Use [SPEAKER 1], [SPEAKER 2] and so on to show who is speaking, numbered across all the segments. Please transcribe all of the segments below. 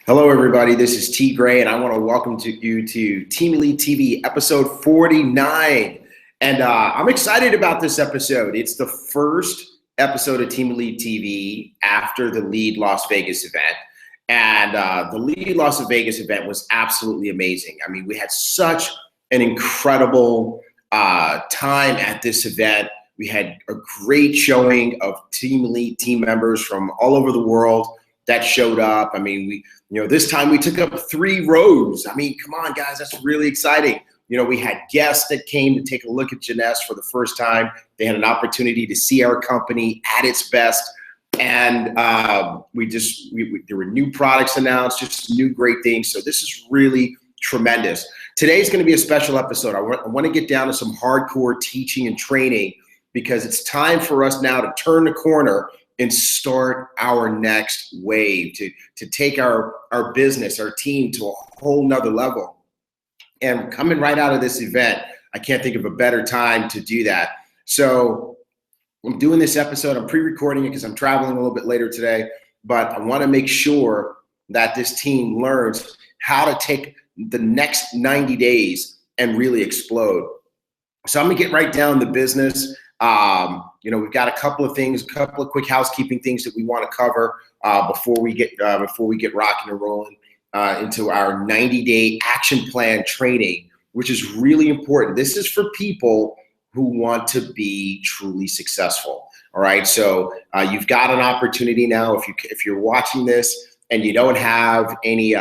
[SPEAKER 1] Hello, everybody. This is T.Gray, and I want to welcome you to Team Elite TV episode 49. And I'm excited about this episode. It's the first episode of Team Elite TV after the Lead Las Vegas event. And the Lead Las Vegas event was absolutely amazing. I mean, we had such an incredible time at this event. We had a great showing of Team Elite team members from all over the world that showed up. I mean, this time we took up 3 rows. I mean, come on, guys, that's really exciting. We had guests that came to take a look at JEUNESSE for the first time. They had an opportunity to see our company at its best. And there were new products announced, just new great things. So this is really tremendous. Today's going to be a special episode. I want to get down to some hardcore teaching and training because it's time for us now to turn the corner and start our next wave, to take our business, our team to a whole nother level. And coming right out of this event, I can't think of a better time to do that. So I'm doing this episode, I'm pre-recording it because I'm traveling a little bit later today, but I want to make sure that this team learns how to take the next 90 days and really explode. So I'm gonna get right down to business. We've got a couple of quick housekeeping things that we want to cover before we get rocking and rolling into our 90-day action plan training, which is really important. This is for people who want to be truly successful. All right, so you've got an opportunity now. If you're watching this and you don't have any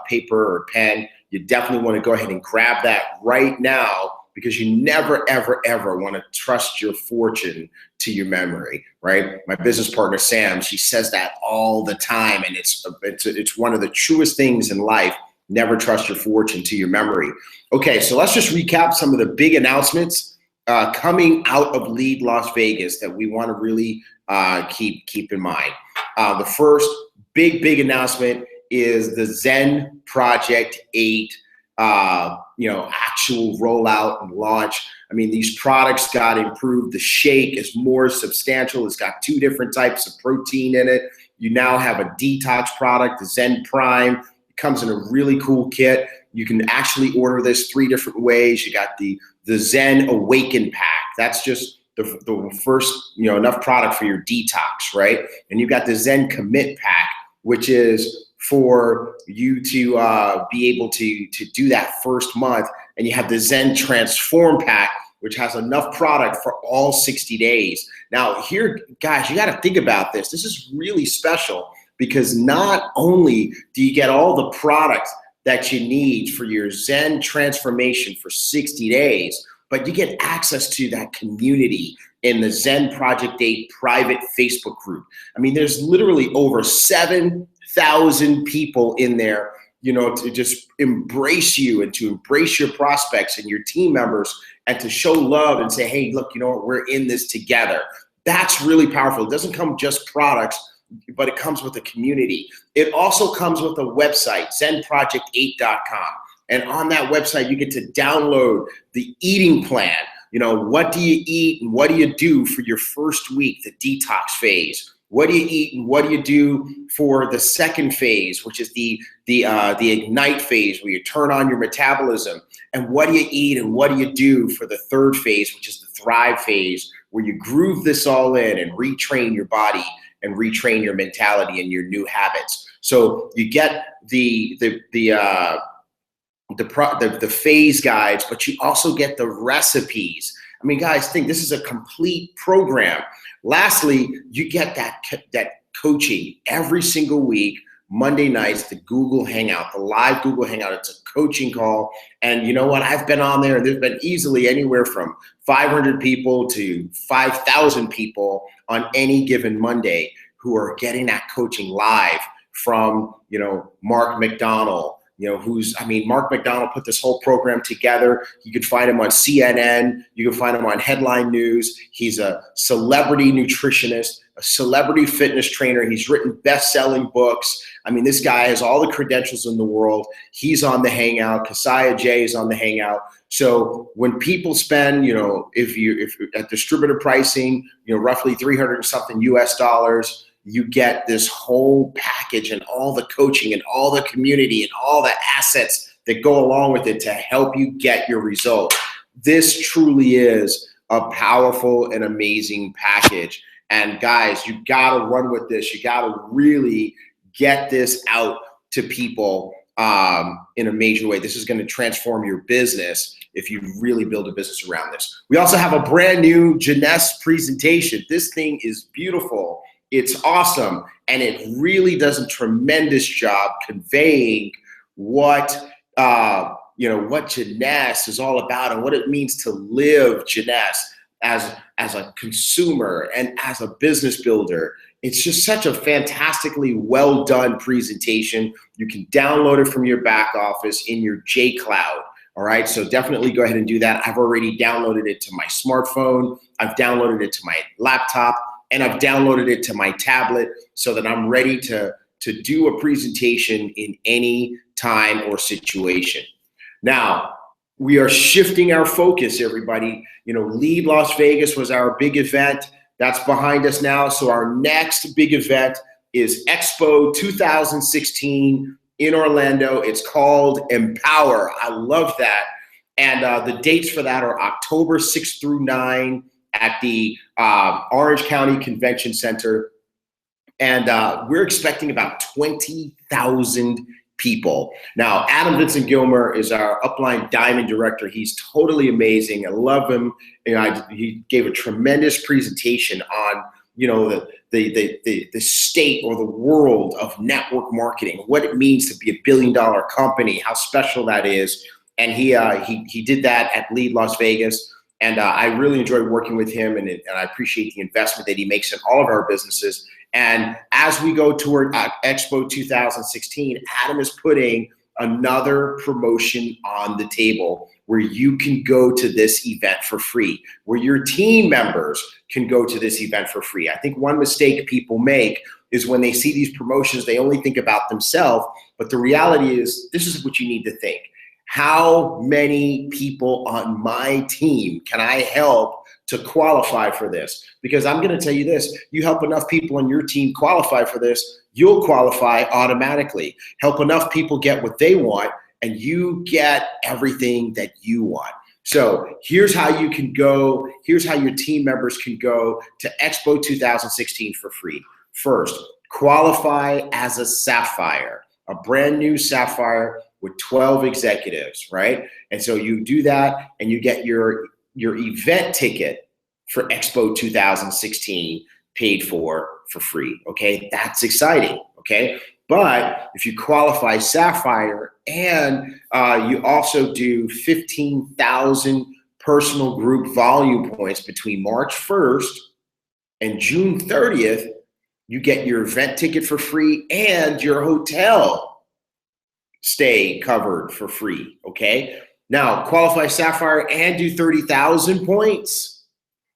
[SPEAKER 1] paper or pen, you definitely want to go ahead and grab that right now, because you never, ever, ever want to trust your fortune to your memory, right? My business partner, Sam, she says that all the time, and it's one of the truest things in life. Never trust your fortune to your memory. Okay, so let's just recap some of the big announcements coming out of Lead Las Vegas that we want to really keep in mind. The first big announcement is the Zen Project 8 actual rollout and launch. I mean, these products got improved. The shake is more substantial. It's got 2 different types of protein in it. You now have a detox product, the Zen Prime. It comes in a really cool kit. You can actually order this 3 different ways. You got the Zen Awaken Pack. That's just the first, enough product for your detox, right? And you've got the Zen Commit Pack, which is for you to be able to do that first month. And you have the Zen Transform Pack, which has enough product for all 60 days. Now here, guys, you got to think about this. This is really special because not only do you get all the products that you need for your Zen transformation for 60 days, but you get access to that community in the Zen Project 8 private Facebook group. I mean, there's literally over 7,000 people in there, to just embrace you and to embrace your prospects and your team members and to show love and say, hey, look, we're in this together. That's really powerful. It doesn't come just products, but it comes with a community. It also comes with a website, zenproject8.com. And on that website, you get to download the eating plan. What do you eat and what do you do for your first week, the detox phase? What do you eat and what do you do for the second phase, which is the ignite phase, where you turn on your metabolism? And what do you eat and what do you do for the third phase, which is the thrive phase, where you groove this all in and retrain your body and retrain your mentality and your new habits. So you get the phase guides, but you also get the recipes. I mean, guys, think this is a complete program. Lastly, you get that coaching every single week, Monday nights, the Google Hangout, the live Google Hangout. It's a coaching call. And you know what? I've been on there, and there's been easily anywhere from 500 people to 5,000 people on any given Monday who are getting that coaching live from, Mark McDonald. Mark McDonald put this whole program together. You can find him on CNN. You can find him on Headline News. He's a celebrity nutritionist, a celebrity fitness trainer. He's written best-selling books. I mean, this guy has all the credentials in the world. He's on the Hangout. Keziah J is on the Hangout. So when people spend, if at distributor pricing, roughly 300 something US dollars, you get this whole package and all the coaching and all the community and all the assets that go along with it to help you get your result. This truly is a powerful and amazing package. And guys, you gotta run with this. You gotta really get this out to people in a major way. This is gonna transform your business if you really build a business around this. We also have a brand new JEUNESSE presentation. This thing is beautiful. It's awesome. And it really does a tremendous job conveying what what JEUNESSE is all about and what it means to live JEUNESSE as a consumer and as a business builder. It's just such a fantastically well done presentation. You can download it from your back office in your JCloud. All right, so definitely go ahead and do that. I've already downloaded it to my smartphone. I've downloaded it to my laptop, and I've downloaded it to my tablet so that I'm ready to do a presentation in any time or situation. Now, we are shifting our focus, everybody. Lead Las Vegas was our big event. That's behind us now. So our next big event is Expo 2016 in Orlando. It's called Empower. I love that. And the dates for that are October 6th through 9 at the Orange County Convention Center. And we're expecting about 20,000 people. Now, Adam Vincent Gilmer is our upline diamond director. He's totally amazing. I love him. He gave a tremendous presentation on the state or the world of network marketing, what it means to be $1 billion company, how special that is. And he did that at Lead Las Vegas. And I really enjoyed working with him, and I appreciate the investment that he makes in all of our businesses. And as we go toward Expo 2016, Adam is putting another promotion on the table where you can go to this event for free, where your team members can go to this event for free. I think one mistake people make is when they see these promotions, they only think about themselves. But the reality is, this is what you need to think. How many people on my team can I help to qualify for this? Because I'm going to tell you this, you help enough people on your team qualify for this, you'll qualify automatically. Help enough people get what they want, and you get everything that you want. So here's how you can go. Here's how your team members can go to Expo 2016 for free. First, qualify as a Sapphire, a brand new Sapphire with 12 executives, right? And so you do that and you get your event ticket for Expo 2016 paid for free, okay? That's exciting, okay? But if you qualify Sapphire and you also do 15,000 personal group volume points between March 1st and June 30th, you get your event ticket for free and your hotel stay covered for free, okay? Now, qualify Sapphire and do 30,000 points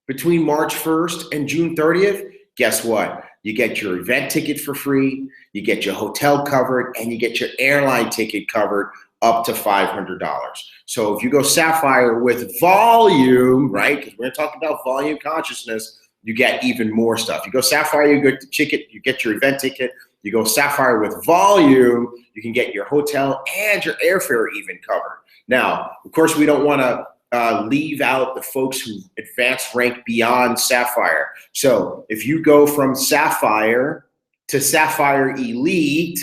[SPEAKER 1] between March 1st and June 30th. Guess what? You get your event ticket for free, you get your hotel covered, and you get your airline ticket covered up to $500. So if you go Sapphire with volume, right, because we're going to talk about volume consciousness, you get even more stuff. You go Sapphire, you get the ticket, you get your event ticket. You go Sapphire with volume, you can get your hotel and your airfare even covered. Now, of course, we don't want to leave out the folks who advanced rank beyond Sapphire. So if you go from Sapphire to Sapphire Elite,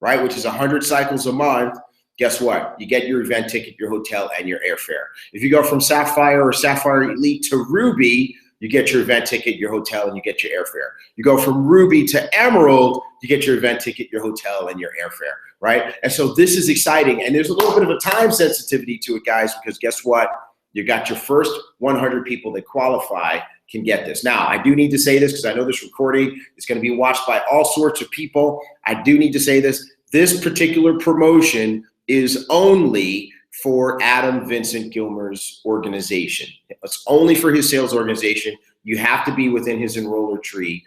[SPEAKER 1] right, which is 100 cycles a month, guess what? You get your event ticket, your hotel, and your airfare. If you go from Sapphire or Sapphire Elite to Ruby, you get your event ticket, your hotel, and you get your airfare. You go from Ruby to Emerald, you get your event ticket, your hotel, and your airfare, right? And so this is exciting. And there's a little bit of a time sensitivity to it, guys, because guess what? You got your first 100 people that qualify can get this. Now, I do need to say this because I know this recording is going to be watched by all sorts of people. I do need to say this. This particular promotion is only for Adam Vincent Gilmer's organization. It's only for his sales organization. You have to be within his enroller tree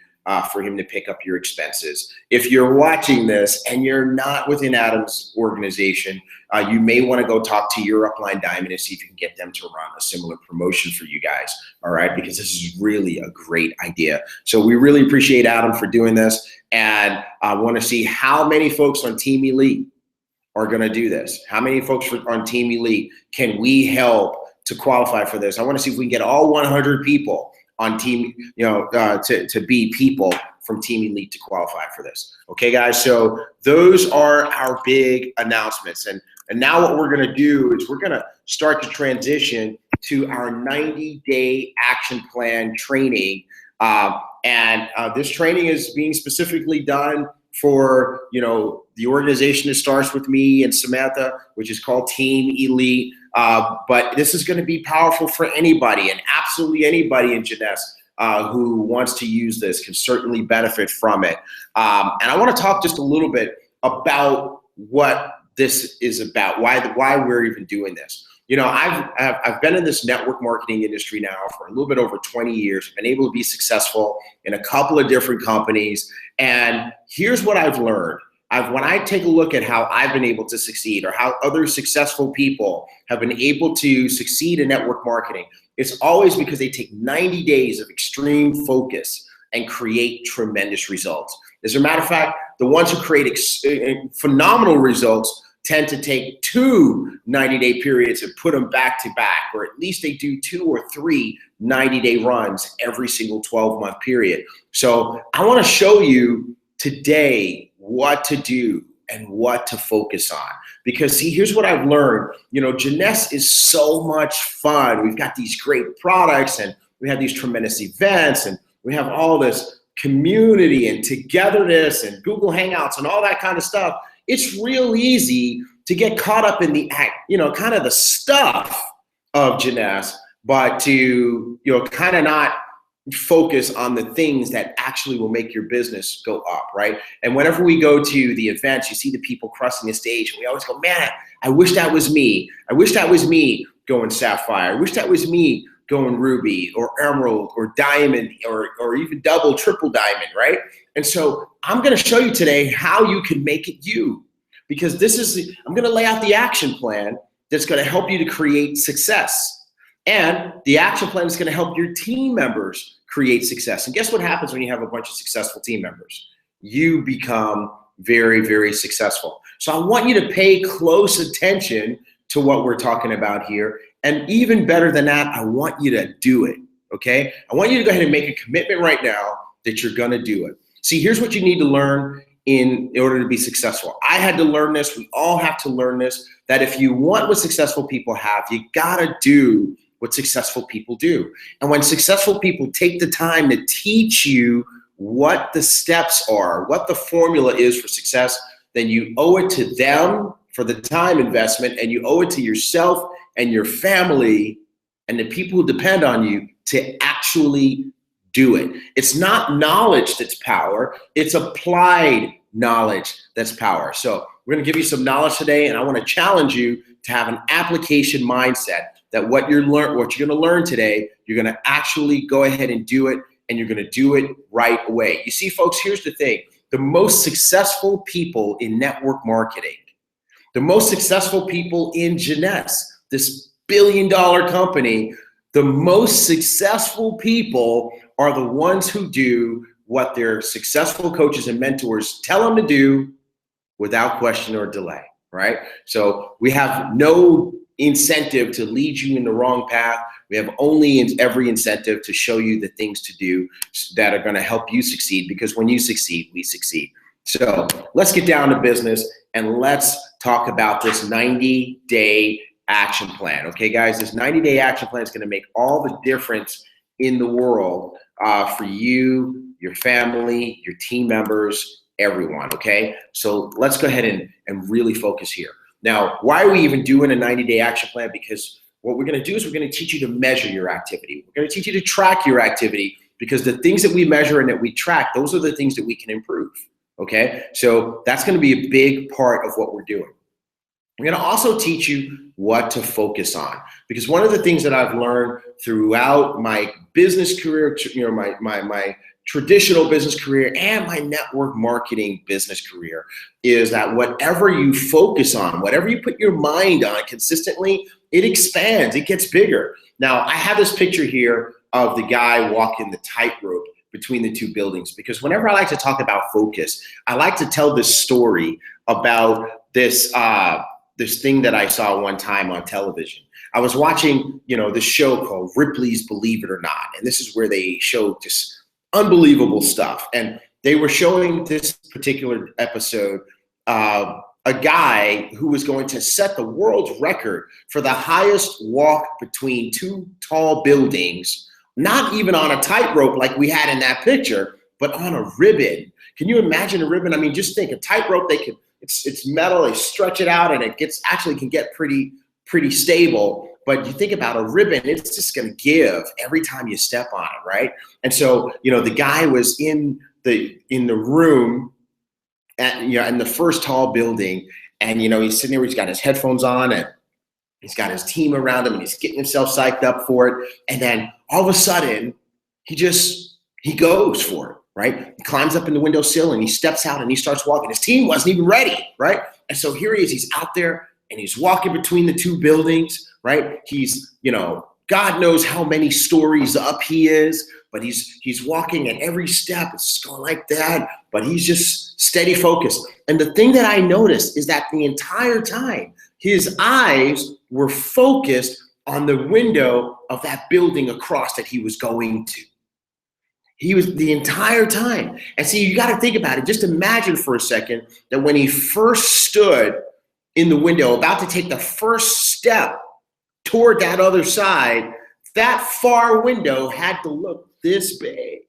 [SPEAKER 1] for him to pick up your expenses. If you're watching this and you're not within Adam's organization, you may want to go talk to your upline diamond and see if you can get them to run a similar promotion for you guys, all right? Because this is really a great idea. So we really appreciate Adam for doing this, and I want to see how many folks on Team Elite are going to do this. How many folks on Team Elite can we help to qualify for this? I want to see if we can get all 100 people on team, to be people from Team Elite to qualify for this. Okay, guys, so those are our big announcements. And now what we're gonna do is we're gonna start to transition to our 90-day action plan training. This training is being specifically done for, the organization that starts with me and Samantha, which is called Team Elite. But this is going to be powerful for anybody, and absolutely anybody in JEUNESSE who wants to use this can certainly benefit from it. And I want to talk just a little bit about what this is about, why we're even doing this. I've been in this network marketing industry now for a little bit over 20 years. I've been able to be successful in a couple of different companies. And here's what I've learned. When I take a look at how I've been able to succeed, or how other successful people have been able to succeed in network marketing, it's always because they take 90 days of extreme focus and create tremendous results. As a matter of fact, the ones who create phenomenal results tend to take 2 90-day periods and put them back to back, or at least they do 2 or 3 90-day runs every single 12-month period. So I want to show you today what to do and what to focus on. Because see, here's what I've learned. JEUNESSE is so much fun. We've got these great products, and we have these tremendous events, and we have all this community and togetherness and Google Hangouts and all that kind of stuff. It's real easy to get caught up in the kind of the stuff of JEUNESSE, but to kind of not focus on the things that actually will make your business go up, right? And whenever we go to the events, you see the people crossing the stage, and we always go, man, I wish that was me. I wish that was me going Sapphire. I wish that was me going Ruby or Emerald or Diamond or even double, triple Diamond, right? And so I'm gonna show you today how you can make it you, because I'm gonna lay out the action plan that's gonna help you to create success. And the action plan is going to help your team members create success. And guess what happens when you have a bunch of successful team members? You become very, very successful. So I want you to pay close attention to what we're talking about here. And even better than that, I want you to do it, okay? I want you to go ahead and make a commitment right now that you're going to do it. See, here's what you need to learn in order to be successful. I had to learn this. We all have to learn this, that if you want what successful people have, you got to do what successful people do. And when successful people take the time to teach you what the steps are, what the formula is for success, then you owe it to them for the time investment, and you owe it to yourself and your family and the people who depend on you to actually do it. It's not knowledge that's power, it's applied knowledge that's power. So we're gonna give you some knowledge today, and I wanna challenge you to have an application mindset, that what you're gonna learn today, you're gonna actually go ahead and do it, and you're gonna do it right away. You see, folks, here's the thing. The most successful people in network marketing, the most successful people in JEUNESSE, this billion-dollar company, the most successful people are the ones who do what their successful coaches and mentors tell them to do without question or delay, right? So we have no incentive to lead you in the wrong path. We have only every incentive to show you the things to do that are going to help you succeed, because when you succeed, we succeed. So let's get down to business, and let's talk about this 90-day action plan. Okay, guys, this 90-day action plan is going to make all the difference in the world for you, your family, your team members, everyone, okay? So let's go ahead and really focus here. Now, why are we even doing a 90-day action plan? Because what we're gonna do is we're gonna teach you to measure your activity. We're gonna teach you to track your activity, because the things that we measure and that we track, those are the things that we can improve, okay? So that's gonna be a big part of what we're doing. We're gonna also teach you what to focus on, because one of the things that I've learned throughout my business career, my traditional business career and my network marketing business career is that whatever you focus on, whatever you put your mind on consistently, it expands, it gets bigger. Now, I have this picture here of the guy walking the tightrope between the two buildings, because whenever I like to talk about focus, I like to tell this story about this thing that I saw one time on television. I was watching, this show called Ripley's Believe It or Not, and this is where they show just unbelievable stuff. And they were showing this particular episode, a guy who was going to set the world's record for the highest walk between two tall buildings, not even on a tightrope like we had in that picture, but on a ribbon. Can you imagine a ribbon? I mean, just think, a tightrope, it's metal, they stretch it out, and it can get pretty stable. But you think about a ribbon, it's just going to give every time you step on it, right? And so, the guy was in the room in the first tall building, and he's sitting there, he's got his headphones on, and he's got his team around him, and he's getting himself psyched up for it. And then all of a sudden, he goes for it, right? He climbs up in the windowsill and he steps out and he starts walking. His team wasn't even ready, right? And so here he is, he's out there and he's walking between the two buildings, right? He's, God knows how many stories up he is, but he's walking, and every step it's going like that, but he's just steady focused. And the thing that I noticed is that the entire time his eyes were focused on the window of that building across that he was going to. He was the entire time. And see, you got to think about it. Just imagine for a second that when he first stood in the window, about to take the first step toward that other side, that far window had to look this big,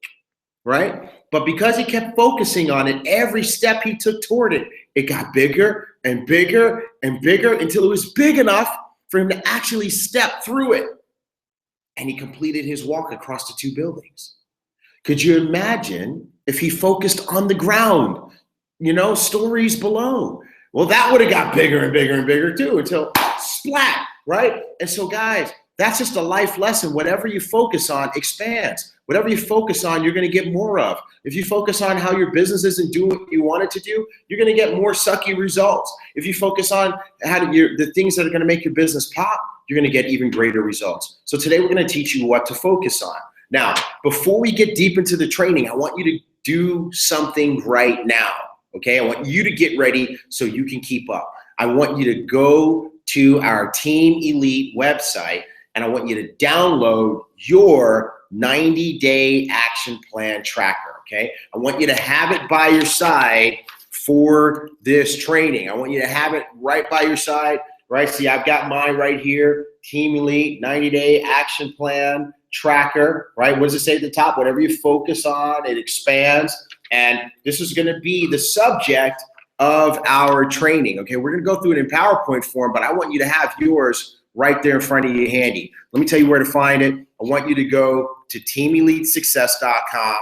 [SPEAKER 1] right? But because he kept focusing on it, every step he took toward it, it got bigger and bigger and bigger until it was big enough for him to actually step through it. And he completed his walk across the two buildings. Could you imagine if he focused on the ground, stories below? Well, that would have got bigger and bigger and bigger too, until splat, right? And so guys, that's just a life lesson. Whatever you focus on expands. Whatever you focus on, you're going to get more of. If you focus on how your business isn't doing what you want it to do, you're going to get more sucky results. If you focus on the things that are going to make your business pop, you're going to get even greater results. So today we're going to teach you what to focus on. Now, before we get deep into the training, I want you to do something right now, okay? I want you to get ready so you can keep up. I want you to go to our Team Elite website, and I want you to download your 90-day action plan tracker, okay? I want you to have it by your side for this training. I want you to have it right by your side, right? See, I've got mine right here, Team Elite 90-day action plan tracker, right? What does it say at the top? Whatever you focus on, it expands. And this is going to be the subject of our training, okay? We're going to go through it in PowerPoint form, but I want you to have yours right there in front of you handy. Let me tell you where to find it. I want you to go to teamelitesuccess.com.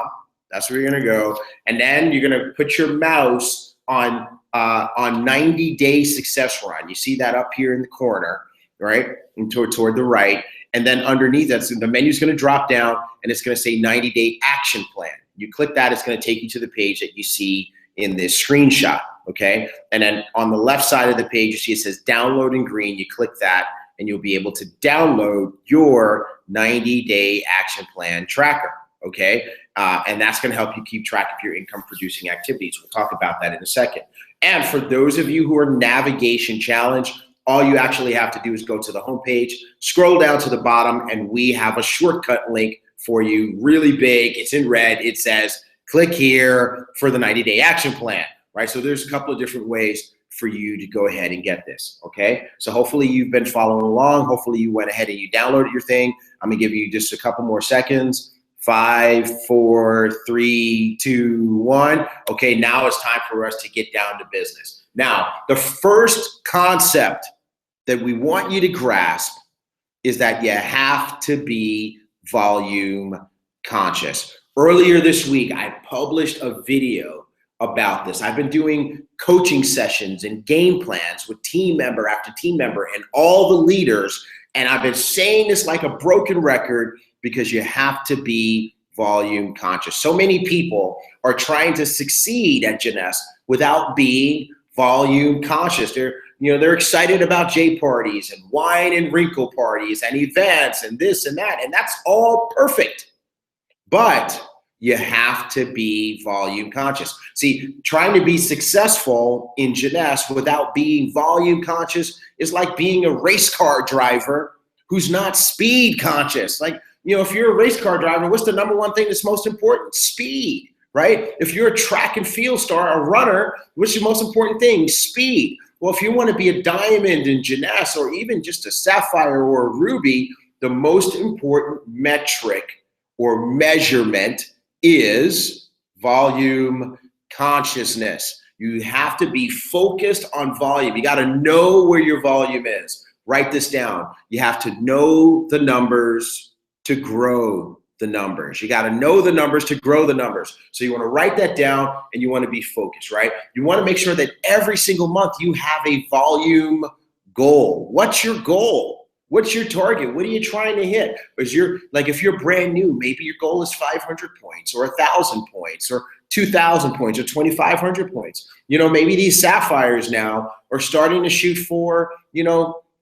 [SPEAKER 1] That's where you're going to go. And then you're going to put your mouse on 90-day success run. You see that up here in the corner, right? And toward the right. And then underneath that, so the menu's going to drop down and it's going to say 90-day action plan. You click that, it's going to take you to the page that you see in this screenshot, okay? And then on the left side of the page, you see it says download in green. You click that and you'll be able to download your 90-day action plan tracker, okay? And that's going to help you keep track of your income producing activities. We'll talk about that in a second. And for those of you who are navigation challenged, all you actually have to do is go to the homepage, scroll down to the bottom, and we have a shortcut link for you, really big. It's in red. It says, click here for the 90-day action plan, right? So there's a couple of different ways for you to go ahead and get this, okay? So hopefully you've been following along. Hopefully you went ahead and you downloaded your thing. I'm gonna give you just a couple more seconds. 5, 4, 3, 2, 1. Okay, now it's time for us to get down to business. Now, the first concept that we want you to grasp is that you have to be volume conscious. Earlier this week, I published a video about this. I've been doing coaching sessions and game plans with team member after team member and all the leaders, and I've been saying this like a broken record because you have to be volume conscious. So many people are trying to succeed at JEUNESSE without being volume conscious. They're excited about J parties and wine and wrinkle parties and events and this and that, and that's all perfect. But you have to be volume conscious. See, trying to be successful in JEUNESSE without being volume conscious is like being a race car driver who's not speed conscious. Like, if you're a race car driver, what's the number one thing that's most important? Speed, right? If you're a track and field star, a runner, what's the most important thing? Speed. Well, if you want to be a diamond in JEUNESSE or even just a sapphire or a ruby, the most important metric or measurement is volume consciousness. You have to be focused on volume. You got to know where your volume is. Write this down. You have to know the numbers to grow the numbers. You got to know the numbers to grow the numbers. So you want to write that down and you want to be focused, right? You want to make sure that every single month you have a volume goal. What's your goal? What's your target? What are you trying to hit? Because if you're brand new, maybe your goal is 500 points or 1,000 points or 2,000 points or 2,500 points. Maybe these sapphires now are starting to shoot for,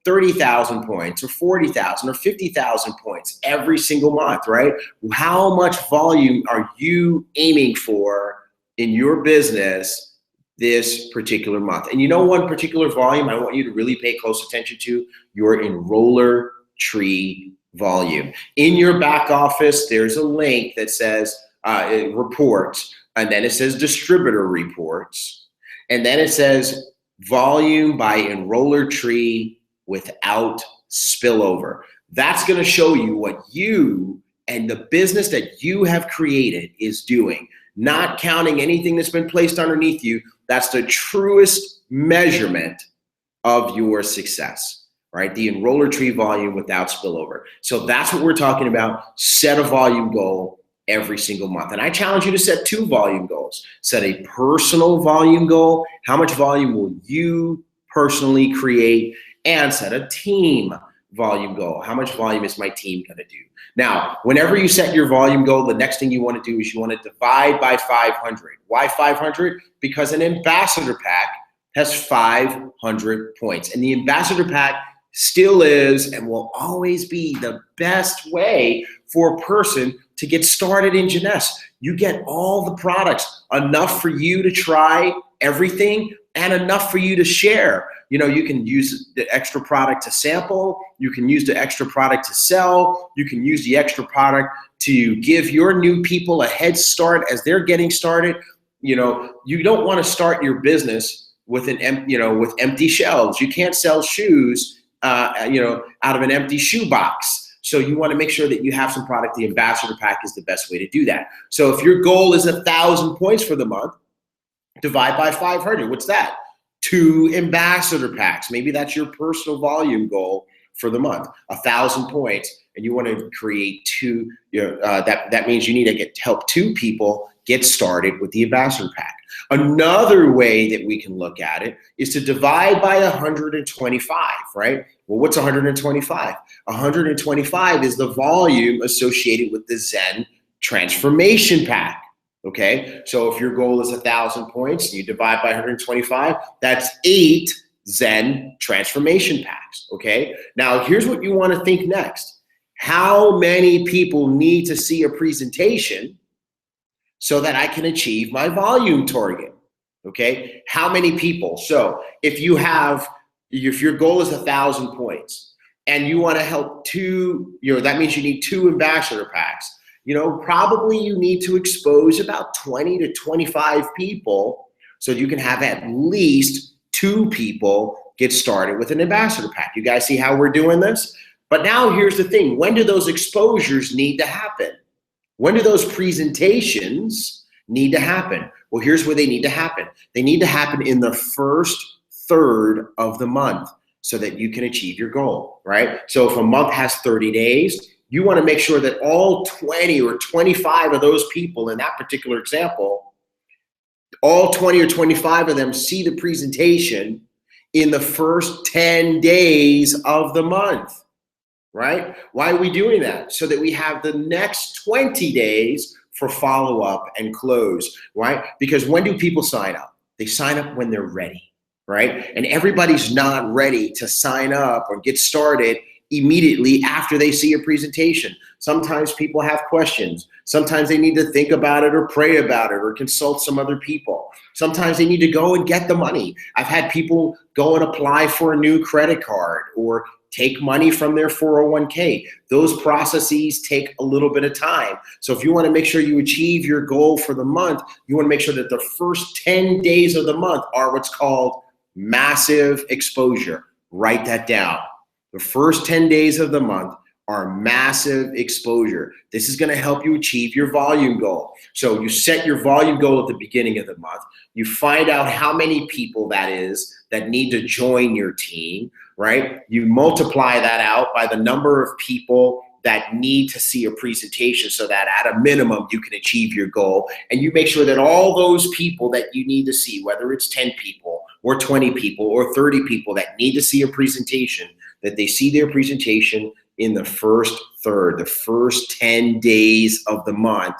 [SPEAKER 1] 30,000 points or 40,000 or 50,000 points every single month, right? How much volume are you aiming for in your business this particular month? And one particular volume I want you to really pay close attention to, your enroller tree volume. In your back office, there's a link that says reports, and then it says distributor reports, and then it says volume by enroller tree without spillover. That's going to show you what you and the business that you have created is doing, not counting anything that's been placed underneath you. That's the truest measurement of your success, right? The enroller tree volume without spillover. So that's what we're talking about. Set a volume goal every single month. And I challenge you to set 2 volume goals. Set a personal volume goal. How much volume will you personally create? And set a team volume goal. How much volume is my team going to do? Now, whenever you set your volume goal, the next thing you want to do is you want to divide by 500. Why 500? Because an ambassador pack has 500 points. And the ambassador pack still is and will always be the best way for a person to get started in JEUNESSE. You get all the products, enough for you to try everything and enough for you to share. You can use the extra product to sample. You can use the extra product to sell. You can use the extra product to give your new people a head start as they're getting started. You don't want to start your business with with empty shelves. You can't sell shoes, out of an empty shoe box. So you want to make sure that you have some product. The ambassador pack is the best way to do that. So if your goal is 1,000 points for the month, divide by 500. What's that? 2 ambassador packs. Maybe that's your personal volume goal for the month, 1,000 points, and you want to create 2. That means you need to help 2 people get started with the ambassador pack. Another way that we can look at it is to divide by 125, right? Well, what's 125? 125 is the volume associated with the Zen transformation pack. Okay, so if your goal is 1,000 points and you divide by 125, that's 8 Zen transformation packs. Okay, now here's what you want to think next. How many people need to see a presentation so that I can achieve my volume target? Okay, how many people? So if your goal is 1,000 points and you want to help 2, that means you need 2 ambassador packs. Probably you need to expose about 20 to 25 people so you can have at least 2 people get started with an ambassador pack. You guys see how we're doing this? But now here's the thing. When do those exposures need to happen? When do those presentations need to happen? Well, here's where they need to happen. They need to happen in the first third of the month so that you can achieve your goal, right? So if a month has 30 days, you want to make sure that all 20 or 25 of those people in that particular example, all 20 or 25 of them see the presentation in the first 10 days of the month. right? Why are we doing that? So that we have the next 20 days for follow-up and close, right? Because when do people sign up? They sign up when they're ready, right? And everybody's not ready to sign up or get started immediately after they see a presentation. Sometimes people have questions. Sometimes they need to think about it or pray about it or consult some other people. Sometimes they need to go and get the money. I've had people go and apply for a new credit card or take money from their 401k. Those processes take a little bit of time. So if you want to make sure you achieve your goal for the month, you want to make sure that the first 10 days of the month are what's called massive exposure. Write that down. The first 10 days of the month are massive exposure. This is going to help you achieve your volume goal. So you set your volume goal at the beginning of the month. You find out how many people that is that need to join your team, right? You multiply that out by the number of people that need to see a presentation so that at a minimum you can achieve your goal. And you make sure that all those people that you need to see, whether it's 10 people or 20 people or 30 people that need to see a presentation, that they see their presentation in the first third, the first 10 days of the month,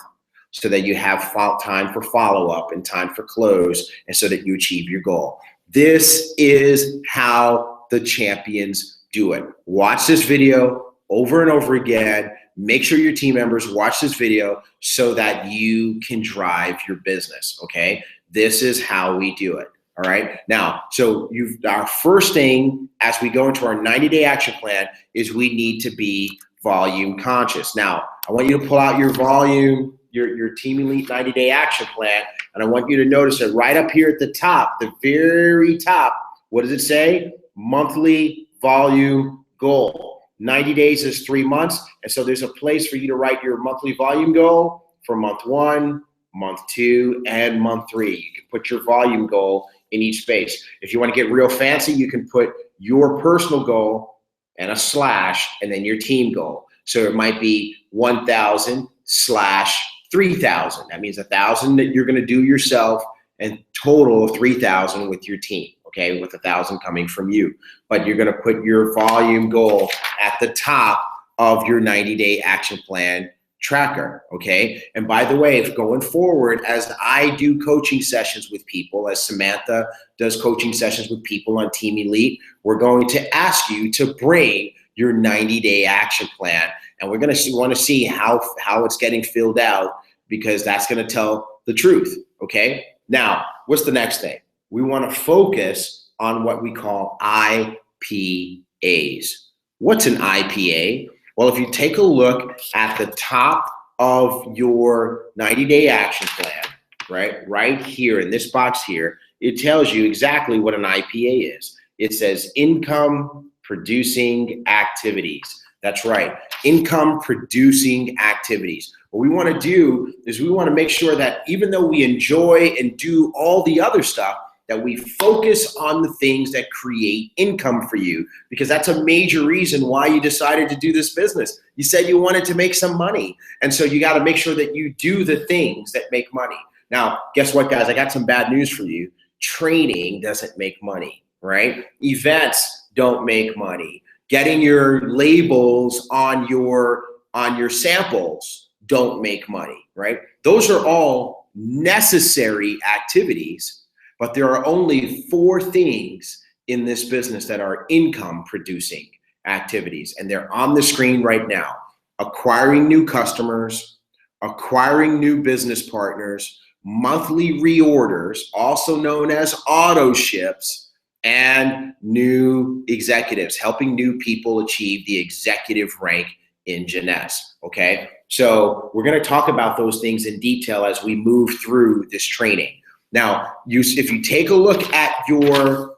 [SPEAKER 1] so that you have time for follow-up and time for close, and so that you achieve your goal. This is how the champions do it. Watch this video over and over again. Make sure your team members watch this video so that you can drive your business, okay? This is how we do it. All right. Now, so our first thing as we go into our 90-day action plan is we need to be volume conscious. Now, I want you to pull out your volume, your Team Elite 90-day action plan, and I want you to notice that right up here at the top, the very top, what does it say? Monthly volume goal. 90 days is 3 months, and so there's a place for you to write your monthly volume goal for month 1, month 2, and month 3. You can put your volume goal in each space. If you want to get real fancy, you can put your personal goal and a slash and then your team goal. So it might be 1,000 / 3,000. That means 1,000 that you're going to do yourself and total of 3,000 with your team, okay, with 1,000 coming from you. But you're going to put your volume goal at the top of your 90-day action plan tracker, okay? And by the way, if going forward, as I do coaching sessions with people, as Samantha does coaching sessions with people on Team Elite, we're going to ask you to bring your 90-day action plan, and we're going to want to see how it's getting filled out, because that's going to tell the truth, okay? Now, what's the next thing? We want to focus on what we call IPAs. What's an IPA? Well, if you take a look at the top of your 90-day action plan, right here in this box here, it tells you exactly what an IPA is. It says income producing activities. That's right, income producing activities. What we want to do is we want to make sure that even though we enjoy and do all the other stuff, that we focus on the things that create income for you, because that's a major reason why you decided to do this business. You said you wanted to make some money, and so you got to make sure that you do the things that make money. Now, guess what, guys? I got some bad news for you. Training doesn't make money, right? Events don't make money. Getting your labels on your samples don't make money, right? Those are all necessary activities. But there are only 4 things in this business that are income producing activities, and they're on the screen right now. Acquiring new customers, acquiring new business partners, monthly reorders, also known as auto ships, and new executives, helping new people achieve the executive rank in JEUNESSE, okay? So we're gonna talk about those things in detail as we move through this training. Now, if you take a look at your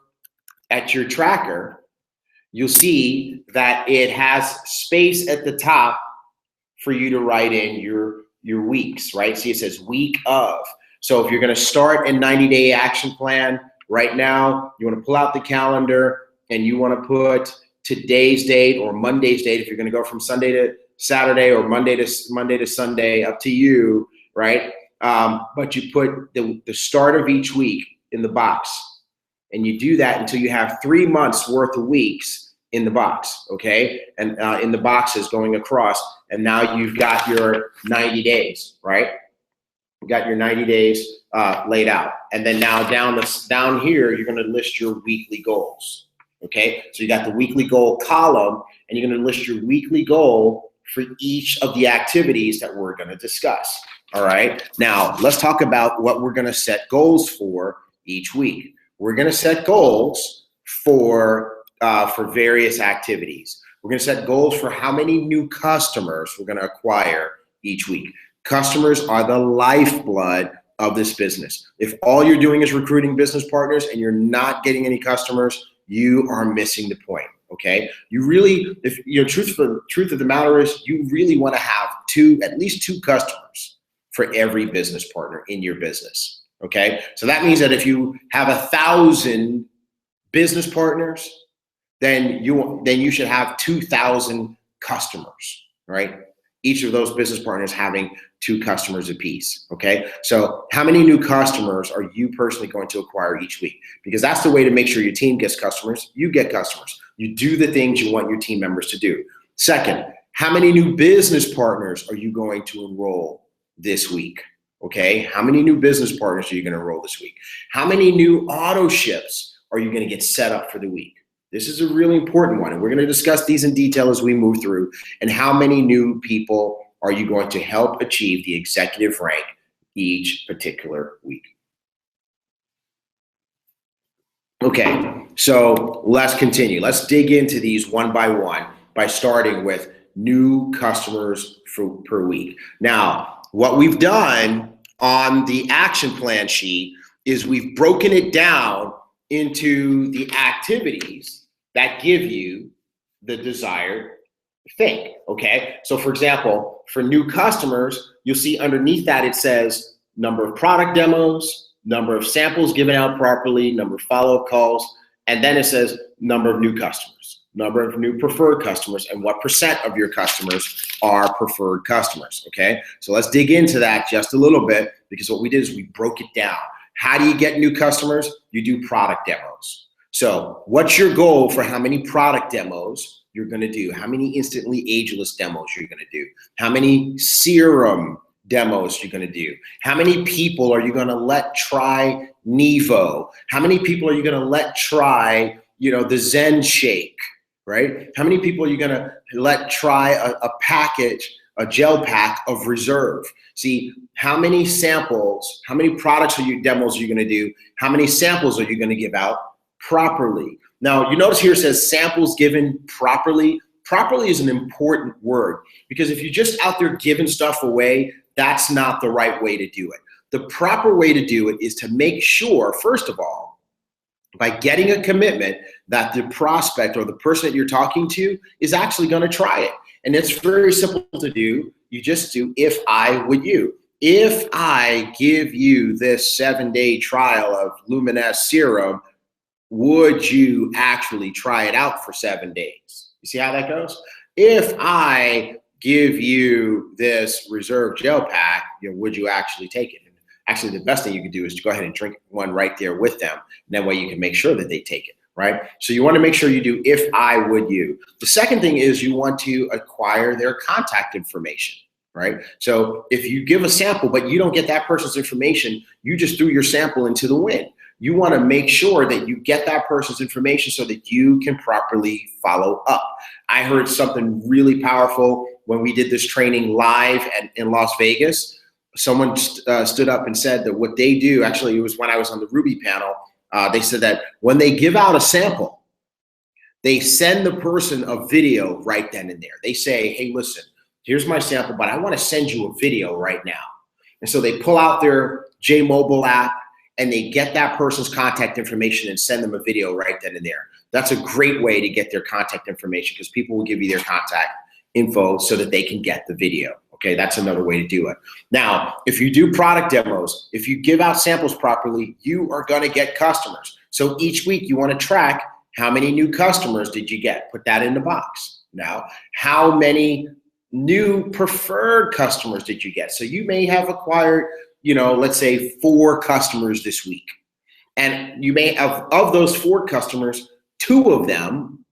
[SPEAKER 1] tracker, you'll see that it has space at the top for you to write in your weeks, right? See, it says week of. So if you're going to start a 90-day action plan right now, you want to pull out the calendar and you want to put today's date or Monday's date. If you're going to go from Sunday to Saturday or Monday to Sunday, up to you, right? But you put the start of each week in the box, and you do that until you have 3 months worth of weeks in the box, okay? And in the boxes going across, and now you've got your 90 days, right? You got your 90 days laid out. And then now down here, you're gonna list your weekly goals, okay? So you got the weekly goal column, and you're gonna list your weekly goal for each of the activities that we're gonna discuss, all right? Now, let's talk about what we're gonna set goals for each week. We're gonna set goals for various activities. We're gonna set goals for how many new customers we're gonna acquire each week. Customers are the lifeblood of this business. If all you're doing is recruiting business partners and you're not getting any customers, you are missing the point, okay? You really, if truth of the matter is, you really wanna have at least two customers for every business partner in your business, okay? So that means that if you have 1,000 business partners, then you should have 2,000 customers, right? Each of those business partners having 2 customers apiece, okay? So how many new customers are you personally going to acquire each week? Because that's the way to make sure your team gets customers. You get customers. You do the things you want your team members to do. Second, how many new business partners are you going to enroll this week, okay? How many new business partners are you gonna enroll this week? How many new auto ships are you gonna get set up for the week? This is a really important one, and we're gonna discuss these in detail as we move through. And how many new people are you going to help achieve the executive rank each particular week? Okay, so let's continue. Let's dig into these one by one by starting with new customers per week. Now, what we've done on the action plan sheet is we've broken it down into the activities that give you the desired thing, okay? So for example, for new customers, you'll see underneath that it says number of product demos, number of samples given out properly, number of follow-up calls, and then it says number of new customers, number of new preferred customers, and what % of your customers are preferred customers, okay? So let's dig into that just a little bit, because what we did is we broke it down. How do you get new customers? You do product demos. So what's your goal for how many product demos you're gonna do? How many instantly ageless demos you're gonna do? How many serum demos you're gonna do? How many people are you gonna let try Nevo? How many people are you gonna let try, the Zen Shake, right? How many people are you gonna let try a gel pack of Reserve? See, how many samples, how many products demos are you gonna do? How many samples are you gonna give out properly? Now, you notice here it says samples given properly. Properly is an important word, because if you're just out there giving stuff away, that's not the right way to do it. The proper way to do it is to make sure, first of all, by getting a commitment that the prospect or the person that you're talking to is actually going to try it. And it's very simple to do. You just do if I would you. If I give you this 7-day trial of Luminous serum, would you actually try it out for 7 days? You see how that goes? If I give you this Reserve gel pack, would you actually take it? And actually, the best thing you can do is to go ahead and drink one right there with them. And that way you can make sure that they take it, right? So you want to make sure you do if I would you. The second thing is you want to acquire their contact information, right? So if you give a sample, but you don't get that person's information, you just threw your sample into the wind. You want to make sure that you get that person's information so that you can properly follow up. I heard something really powerful when we did this training live in Las Vegas. Someone stood up and said that what they do, actually it was when I was on the Ruby panel, they said that when they give out a sample, they send the person a video right then and there. They say, hey, listen, here's my sample, but I want to send you a video right now. And so they pull out their J-Mobile app, and they get that person's contact information and send them a video right then and there. That's a great way to get their contact information, because people will give you their contact info so that they can get the video. Okay, that's another way to do it. Now, if you do product demos, if you give out samples properly, you are gonna get customers. So each week you wanna track how many new customers did you get? Put that in the box. Now, how many new preferred customers did you get? So you may have acquired, let's say 4 customers this week. And you may have, of those 4 customers, 2 of them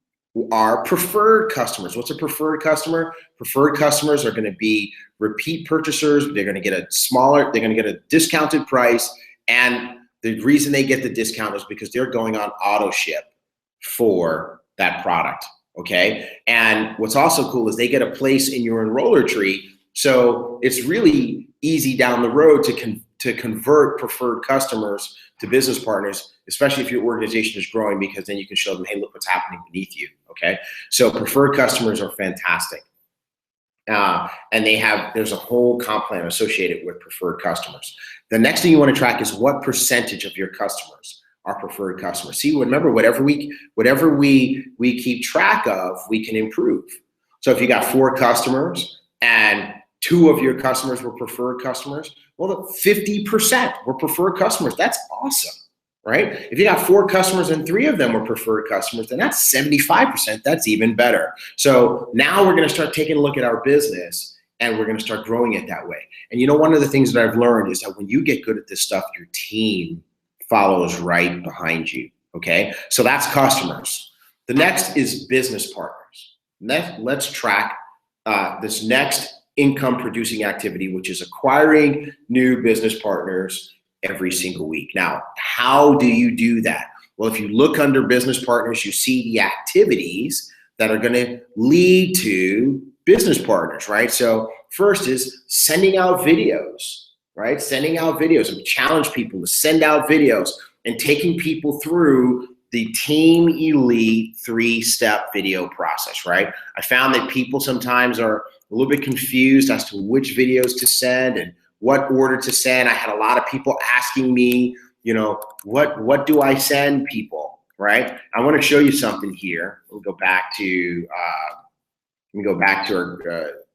[SPEAKER 1] are preferred customers. What's a preferred customer? Preferred customers are going to be repeat purchasers. They're going to get they're going to get a discounted price. And the reason they get the discount is because they're going on auto ship for that product. Okay. And what's also cool is they get a place in your enroller tree. So it's really easy down the road to convert preferred customers to business partners, especially if your organization is growing, because then you can show them, hey, look what's happening beneath you. Okay. So preferred customers are fantastic. And there's a whole comp plan associated with preferred customers. The next thing you want to track is what percentage of your customers are preferred customers. See, remember, whatever we keep track of, we can improve. So if you got 4 customers and 2 of your customers were preferred customers, well, 50% were preferred customers. That's awesome, right? If you got 4 customers and 3 of them were preferred customers, then that's 75%. That's even better. So now we're going to start taking a look at our business and we're going to start growing it that way. And you know, one of the things that I've learned is that when you get good at this stuff, your team follows right behind you. Okay. So that's customers. The next is business partners. Let's track this next income producing activity, which is acquiring new business partners every single week. Now, how do you do that? Well, if you look under business partners, you see the activities that are going to lead to business partners, right? So first is sending out videos, right? Sending out videos and challenge people to send out videos and taking people through the Team Elite 3-step video process, right? I found that people sometimes are a little bit confused as to which videos to send and what order to send. I had a lot of people asking me, you know, what do I send people, right? I want to show you something here. We'll go back to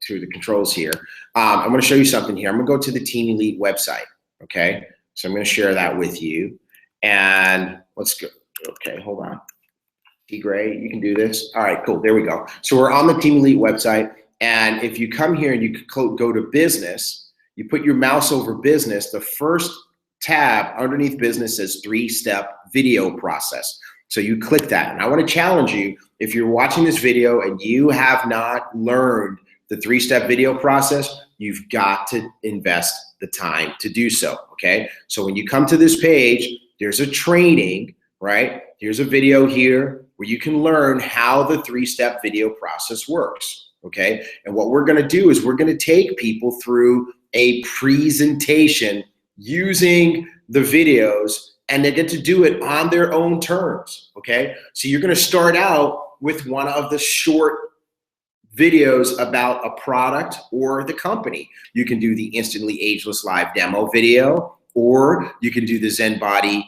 [SPEAKER 1] to the controls here. I'm going to show you something here. I'm going to go to the Team Elite website. Okay, so I'm going to share that with you, and let's go. Okay, hold on. T.Gray, you can do this. All right, cool. There we go. So we're on the Team Elite website, and if you come here and you go to business, you put your mouse over business, the first tab underneath business says 3-step video process. So you click that, and I want to challenge you, if you're watching this video and you have not learned the 3-step video process, you've got to invest the time to do so, okay? So when you come to this page, there's a training, right? Here's a video here where you can learn how the 3-step video process works, okay? And what we're gonna do is we're gonna take people through a presentation using the videos, and they get to do it on their own terms, okay? So you're gonna start out with one of the short videos about a product or the company. You can do the Instantly Ageless live demo video, or you can do the Zen Body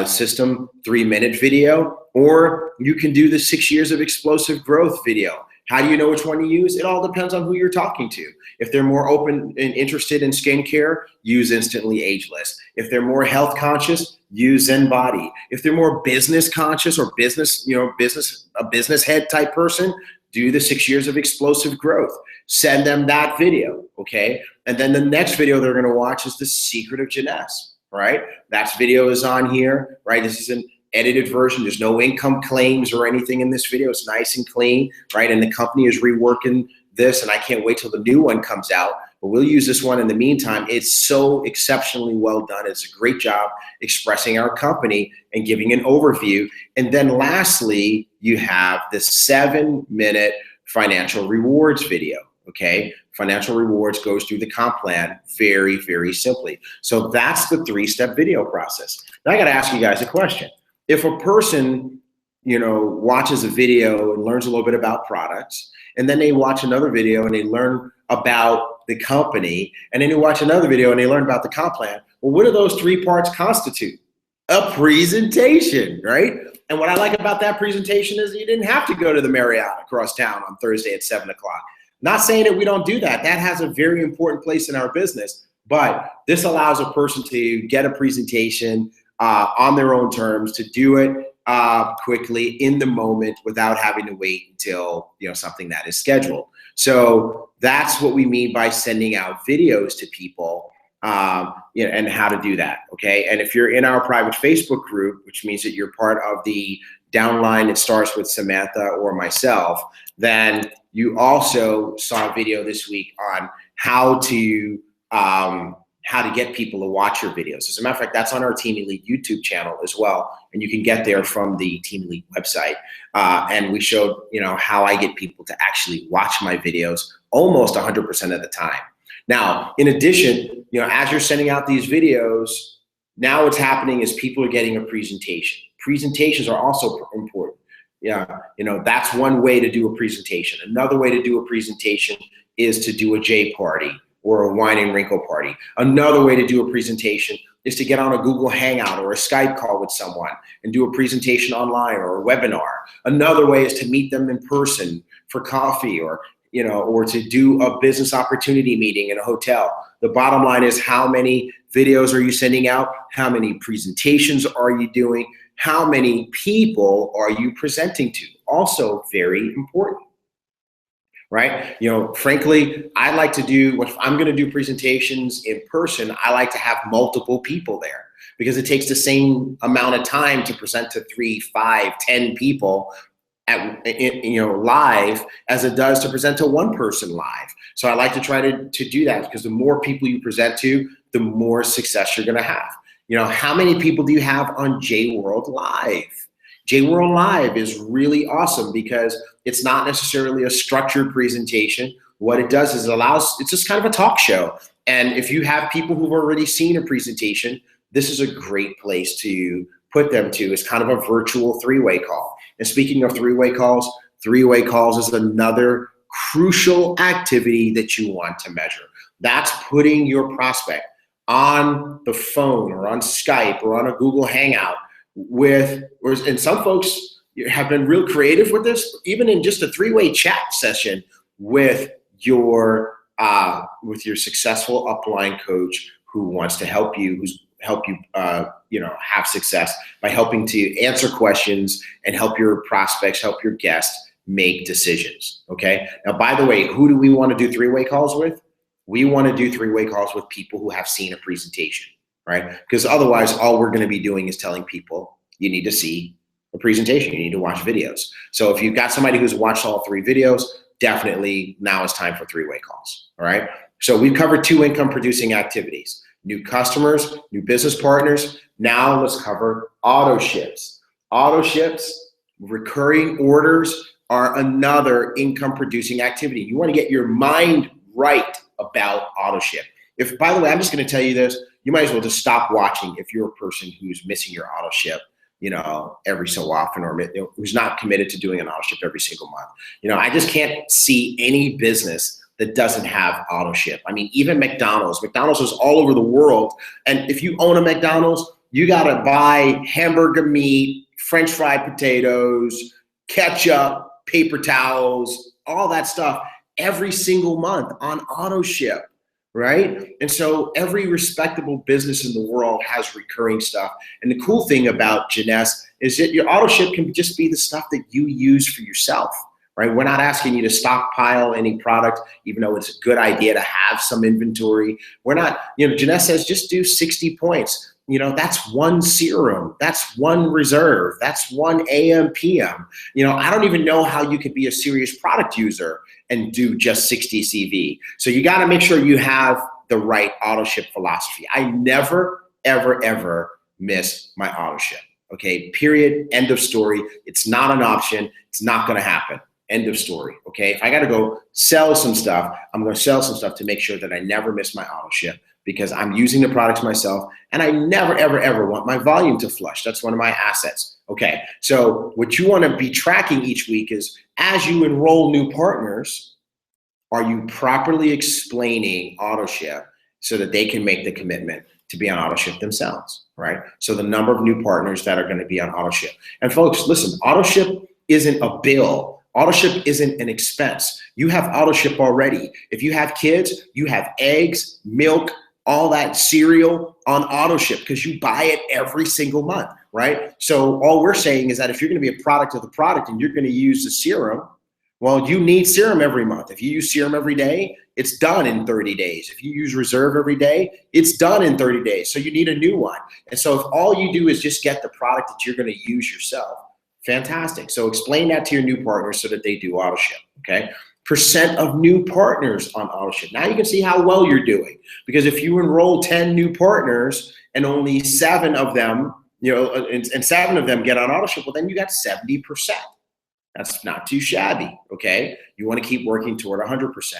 [SPEAKER 1] system 3-minute video, or you can do the 6 years of explosive growth video. How do you know which one to use? It all depends on who you're talking to. If they're more open and interested in skincare, use Instantly Ageless. If they're more health conscious, use Zen Body. If they're more business conscious or a business head type person, do the 6 years of explosive growth. Send them that video, okay? And then the next video they're gonna watch is The Secret of JEUNESSE, right? That video is on here, right? This is an edited version. There's no income claims or anything in this video. It's nice and clean, right? And the company is reworking this, and I can't wait till the new one comes out. But we'll use this one in the meantime. It's so exceptionally well done. It's a great job expressing our company and giving an overview. And then lastly, you have the 7-minute financial rewards video, okay? Financial rewards goes through the comp plan very, very simply. So that's the 3-step video process. Now I gotta ask you guys a question. If a person, you know, watches a video and learns a little bit about products, and then they watch another video and they learn about the company, and then they watch another video and they learn about the comp plan, well, what do those 3 parts constitute? A presentation, right? And what I like about that presentation is you didn't have to go to the Marriott across town on Thursday at 7 o'clock. Not saying that we don't do that. That has a very important place in our business, but this allows a person to get a presentation on their own terms, to do it quickly in the moment without having to wait until, you know, something that is scheduled. So that's what we mean by sending out videos to people and how to do that, okay? And if you're in our private Facebook group, which means that you're part of the downline that starts with Samantha or myself, then you also saw a video this week on how to get people to watch your videos. As a matter of fact, that's on our Team Elite YouTube channel as well, and you can get there from the Team Elite website. And we showed, how I get people to actually watch my videos almost 100% of the time. Now, in addition, as you're sending out these videos, now what's happening is people are getting a presentation. Presentations are also important. Yeah, that's one way to do a presentation. Another way to do a presentation is to do a J party or a wine and wrinkle party. Another way to do a presentation is to get on a Google Hangout or a Skype call with someone and do a presentation online or a webinar. Another way is to meet them in person for coffee or to do a business opportunity meeting in a hotel. The bottom line is, how many videos are you sending out? How many presentations are you doing? How many people are you presenting to? Also very important, right? Frankly, I like to do, if I'm gonna do presentations in person, I like to have multiple people there because it takes the same amount of time to present to 3, 5, 10 people live as it does to present to one person live. So I like to try to do that, because the more people you present to, the more success you're gonna have. How many people do you have on JWorld Live? JWorld Live is really awesome because it's not necessarily a structured presentation. What it does is it's just kind of a talk show. And if you have people who've already seen a presentation, this is a great place to put them to. It's kind of a virtual three-way call. And speaking of three-way calls is another crucial activity that you want to measure. That's putting your prospect on the phone or on Skype or on a Google Hangout and some folks have been real creative with this, even in just a three-way chat session with your successful upline coach who wants to help you, have success by helping to answer questions and help your prospects, help your guests make decisions, okay? Now, by the way, who do we want to do three-way calls with? We want to do three-way calls with people who have seen a presentation, right? Because otherwise, all we're going to be doing is telling people, you need to see a presentation, you need to watch videos. So if you've got somebody who's watched all 3 videos, definitely now is time for three-way calls, all right? So we've covered 2 income producing activities: new customers, new business partners. Now let's cover auto ships. Auto ships, recurring orders, are another income producing activity. You want to get your mind right about auto ship. By the way, I'm just going to tell you this, you might as well just stop watching if you're a person who's missing your auto ship, every so often, or who's not committed to doing an auto ship every single month. I just can't see any business that doesn't have auto ship. I mean, even McDonald's is all over the world. And if you own a McDonald's, you got to buy hamburger meat, French fried potatoes, ketchup, paper towels, all that stuff every single month on auto ship, right? And so every respectable business in the world has recurring stuff. And the cool thing about JEUNESSE is that your auto ship can just be the stuff that you use for yourself, right? We're not asking you to stockpile any product, even though it's a good idea to have some inventory. We're not, JEUNESSE says just do 60 points. That's one serum, that's one reserve, that's one AM, PM. I don't even know how you could be a serious product user and do just 60 CV. So you got to make sure you have the right auto ship philosophy. I never, ever, ever miss my auto ship. Okay, period, end of story. It's not an option. It's not going to happen. End of story. Okay, if I got to go sell some stuff, I'm going to sell some stuff to make sure that I never miss my auto ship, because I'm using the products myself and I never, ever, ever want my volume to flush. That's one of my assets. Okay, so what you want to be tracking each week is, as you enroll new partners, are you properly explaining auto ship so that they can make the commitment to be on auto ship themselves, right? So the number of new partners that are going to be on auto ship. And folks, listen, auto ship isn't a bill. Auto ship isn't an expense. You have auto ship already. If you have kids, you have eggs, milk, all that cereal on auto ship because you buy it every single month, right? So all we're saying is that if you're going to be a product of the product and you're going to use the serum, well, you need serum every month. If you use serum every day, it's done in 30 days. If you use reserve every day, it's done in 30 days. So you need a new one. And so if all you do is just get the product that you're going to use yourself, fantastic. So explain that to your new partners so that they do auto ship, okay? Percent of new partners on auto ship. Now you can see how well you're doing, because if you enroll 10 new partners and only 7 of them, and 7 of them get on auto ship, well, then you got 70%. That's not too shabby, okay? You want to keep working toward 100%.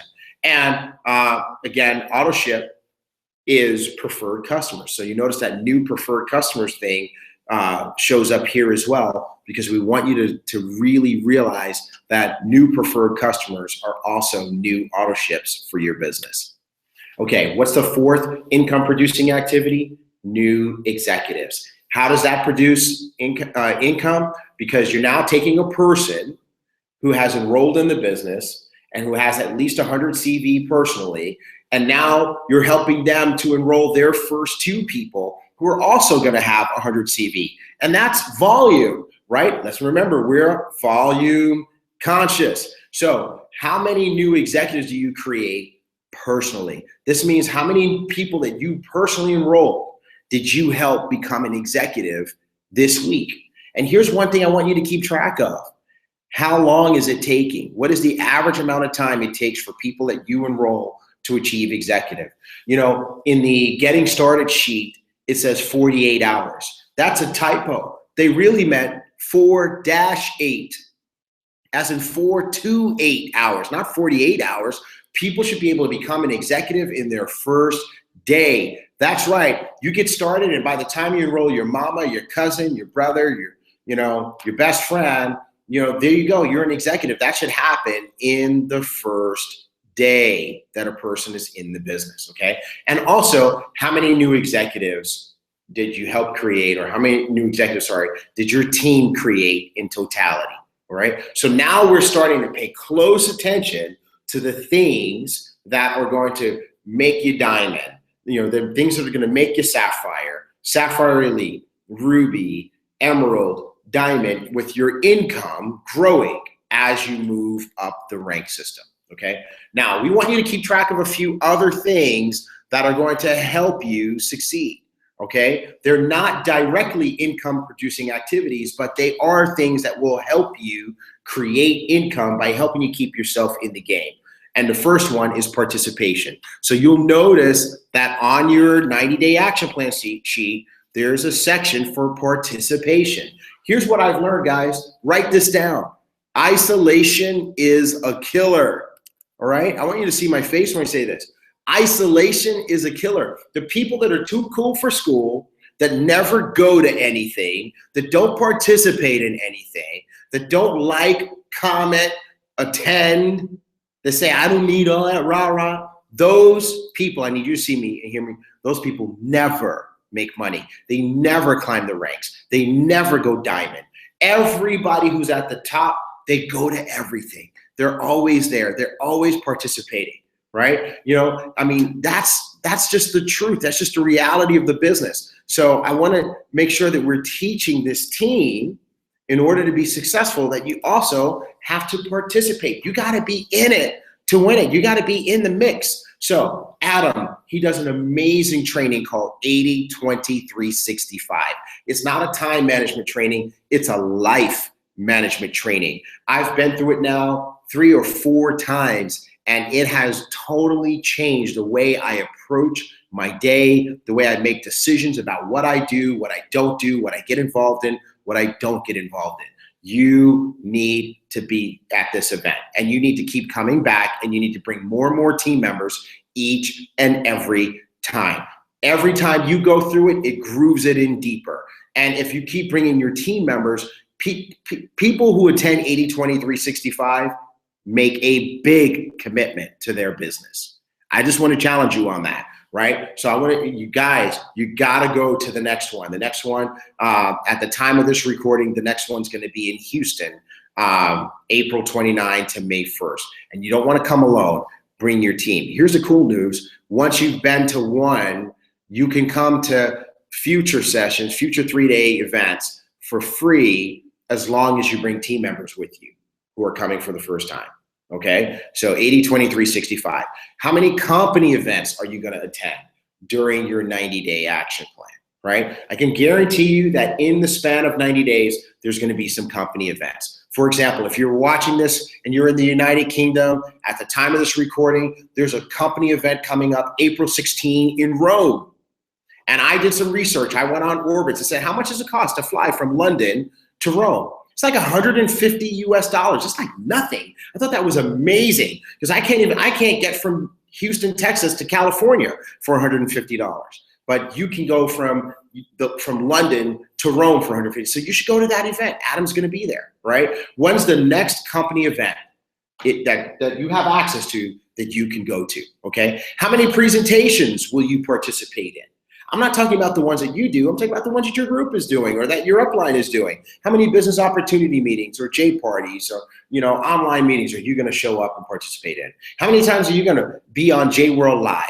[SPEAKER 1] And again, auto ship is preferred customers. So you notice that new preferred customers thing shows up here as well, because we want you to really realize that new preferred customers are also new auto ships for your business. Okay, what's the 4th income producing activity? New executives. How does that produce income? Because you're now taking a person who has enrolled in the business and who has at least 100 CV personally, and now you're helping them to enroll their first 2 people who are also going to have 100 CV. And that's volume, right? Let's remember, we're volume conscious. So how many new executives do you create personally? This means how many people that you personally enrolled did you help become an executive this week? And here's one thing I want you to keep track of. How long is it taking? What is the average amount of time it takes for people that you enroll to achieve executive? In the getting started sheet, it says 48 hours. That's a typo. They really meant 4-8, as in 4 to 8 hours, not 48 hours. People should be able to become an executive in their first day. That's right. You get started, and by the time you enroll your mama, your cousin, your brother, your best friend, there you go. You're an executive. That should happen in the first day that a person is in the business, okay? And also, how many new executives did you help create, or how many new executives, did your team create in totality, all right? So now we're starting to pay close attention to the things that are going to make you diamond. The things that are going to make you sapphire, sapphire elite, ruby, emerald, diamond, with your income growing as you move up the rank system, okay? Now, we want you to keep track of a few other things that are going to help you succeed, okay? They're not directly income producing activities, but they are things that will help you create income by helping you keep yourself in the game. And the first one is participation. So you'll notice that on your 90-day action plan sheet, there's a section for participation. Here's what I've learned, guys. Write this down. Isolation is a killer, all right? I want you to see my face when I say this. Isolation is a killer. The people that are too cool for school, that never go to anything, that don't participate in anything, that don't like, comment, attend, they say, I don't need all that rah-rah. Those people, I need you to see me and hear me, those people never make money. They never climb the ranks. They never go diamond. Everybody who's at the top, they go to everything. They're always there. They're always participating, right? That's just the truth. That's just the reality of the business. So I want to make sure that we're teaching this team, in order to be successful, that you also have to participate. You got to be in it to win it. You got to be in the mix. So Adam, he does an amazing training called 80-20-365. It's not a time management training. It's a life management training. I've been through it now 3 or 4 times, and it has totally changed the way I approach my day, the way I make decisions about what I do, what I don't do, what I get involved in, what I don't get involved in. You need to be at this event, and you need to keep coming back, and you need to bring more and more team members each and every time. Every time you go through it, it grooves it in deeper. And if you keep bringing your team members, people who attend 80-20-365 make a big commitment to their business. I just want to challenge you on that. Right? So I want you guys, you got to go to the next one. The next one, at the time of this recording, the next one's going to be in Houston, April 29 to May 1st. And you don't want to come alone. Bring your team. Here's the cool news. Once you've been to one, you can come to future sessions, future 3-day events for free, as long as you bring team members with you who are coming for the first time. Okay, so 80, 20, 365. How many company events are you going to attend during your 90-day action plan, right? I can guarantee you that in the span of 90 days, there's going to be some company events. For example, if you're watching this and you're in the United Kingdom, at the time of this recording, there's a company event coming up April 16 in Rome. And I did some research. I went on Orbitz and said, how much does it cost to fly from London to Rome? It's like 150 US dollars. It's like nothing. I thought that was amazing because I can't get from Houston, Texas to California for $150. But you can go from London to Rome for $150. So you should go to that event. Adam's going to be there, right? When's the next company event that you have access to that you can go to, okay? How many presentations will you participate in? I'm not talking about the ones that you do. I'm talking about the ones that your group is doing or that your upline is doing. How many business opportunity meetings or J parties or online meetings are you going to show up and participate in? How many times are you going to be on J World Live,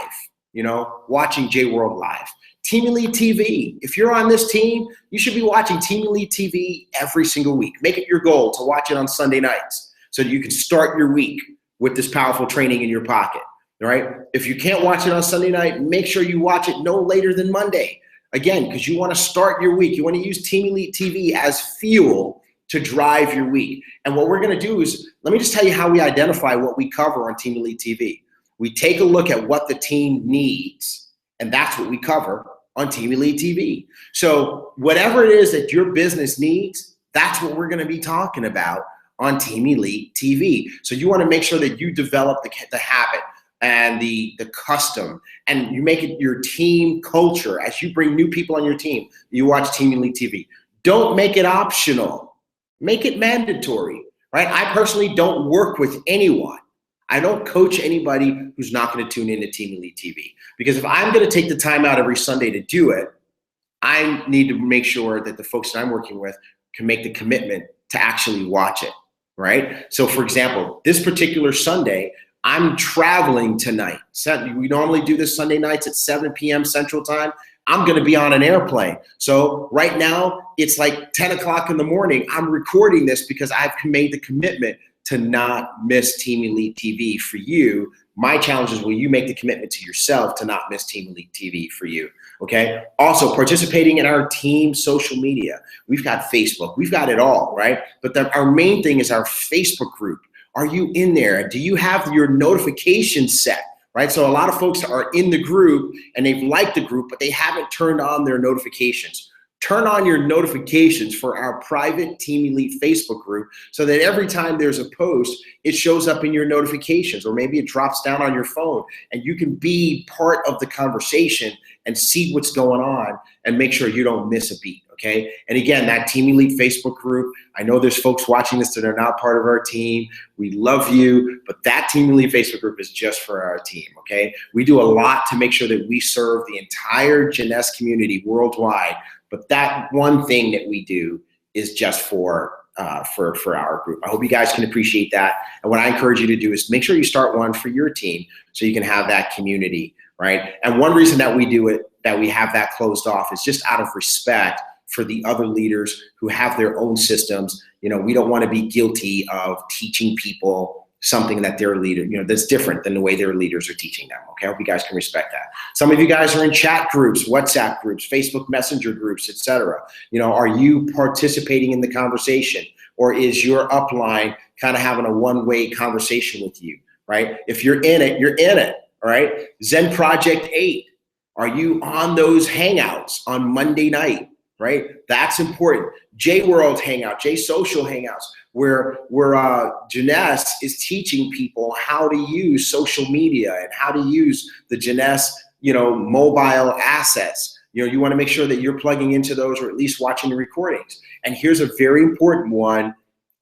[SPEAKER 1] watching J World Live? Team Elite TV. If you're on this team, you should be watching Team Elite TV every single week. Make it your goal to watch it on Sunday nights so that you can start your week with this powerful training in your pocket. All right. If you can't watch it on Sunday night, make sure you watch it no later than Monday. Again, because you want to start your week. You want to use Team Elite TV as fuel to drive your week. And what we're going to do is, let me just tell you how we identify what we cover on Team Elite TV. We take a look at what the team needs, and that's what we cover on Team Elite TV. So whatever it is that your business needs, that's what we're going to be talking about on Team Elite TV. So you want to make sure that you develop the habit and the custom, and you make it your team culture. As you bring new people on your team, you watch Team Elite TV. Don't make it optional. Make it mandatory, right? I personally don't work with anyone. I don't coach anybody who's not going to tune into Team Elite TV. Because if I'm going to take the time out every Sunday to do it, I need to make sure that the folks that I'm working with can make the commitment to actually watch it, right? So for example, this particular Sunday, I'm traveling tonight. We normally do this Sunday nights at 7 p.m. Central Time. I'm going to be on an airplane. So right now, it's like 10 o'clock in the morning. I'm recording this because I've made the commitment to not miss Team Elite TV for you. My challenge is, will you make the commitment to yourself to not miss Team Elite TV for you, okay? Also, participating in our team social media. We've got Facebook. We've got it all, right? But our main thing is our Facebook group. Are you in there? Do you have your notifications set, right? So a lot of folks are in the group and they've liked the group, but they haven't turned on their notifications. Turn on your notifications for our private Team Elite Facebook group so that every time there's a post, it shows up in your notifications, or maybe it drops down on your phone and you can be part of the conversation and see what's going on and make sure you don't miss a beat, okay? And again, that Team Elite Facebook group, I know there's folks watching this that are not part of our team. We love you, but that Team Elite Facebook group is just for our team, okay? We do a lot to make sure that we serve the entire JEUNESSE community worldwide, but that one thing that we do is just for our group. I hope you guys can appreciate that. And what I encourage you to do is make sure you start one for your team so you can have that community, right? And one reason that we do it, that we have that closed off, is just out of respect for the other leaders who have their own systems. We don't want to be guilty of teaching people something that their leader, that's different than the way their leaders are teaching them. Okay, I hope you guys can respect that. Some of you guys are in chat groups, WhatsApp groups, Facebook Messenger groups, etc. Are you participating in the conversation, or is your upline kind of having a one-way conversation with you, right? If you're in it, you're in it, all right? Zen Project 8, are you on those hangouts on Monday night, right? That's important. J World Hangout, J Social Hangouts, where JEUNESSE is teaching people how to use social media and how to use the JEUNESSE, mobile assets. You want to make sure that you're plugging into those, or at least watching the recordings. And here's a very important one: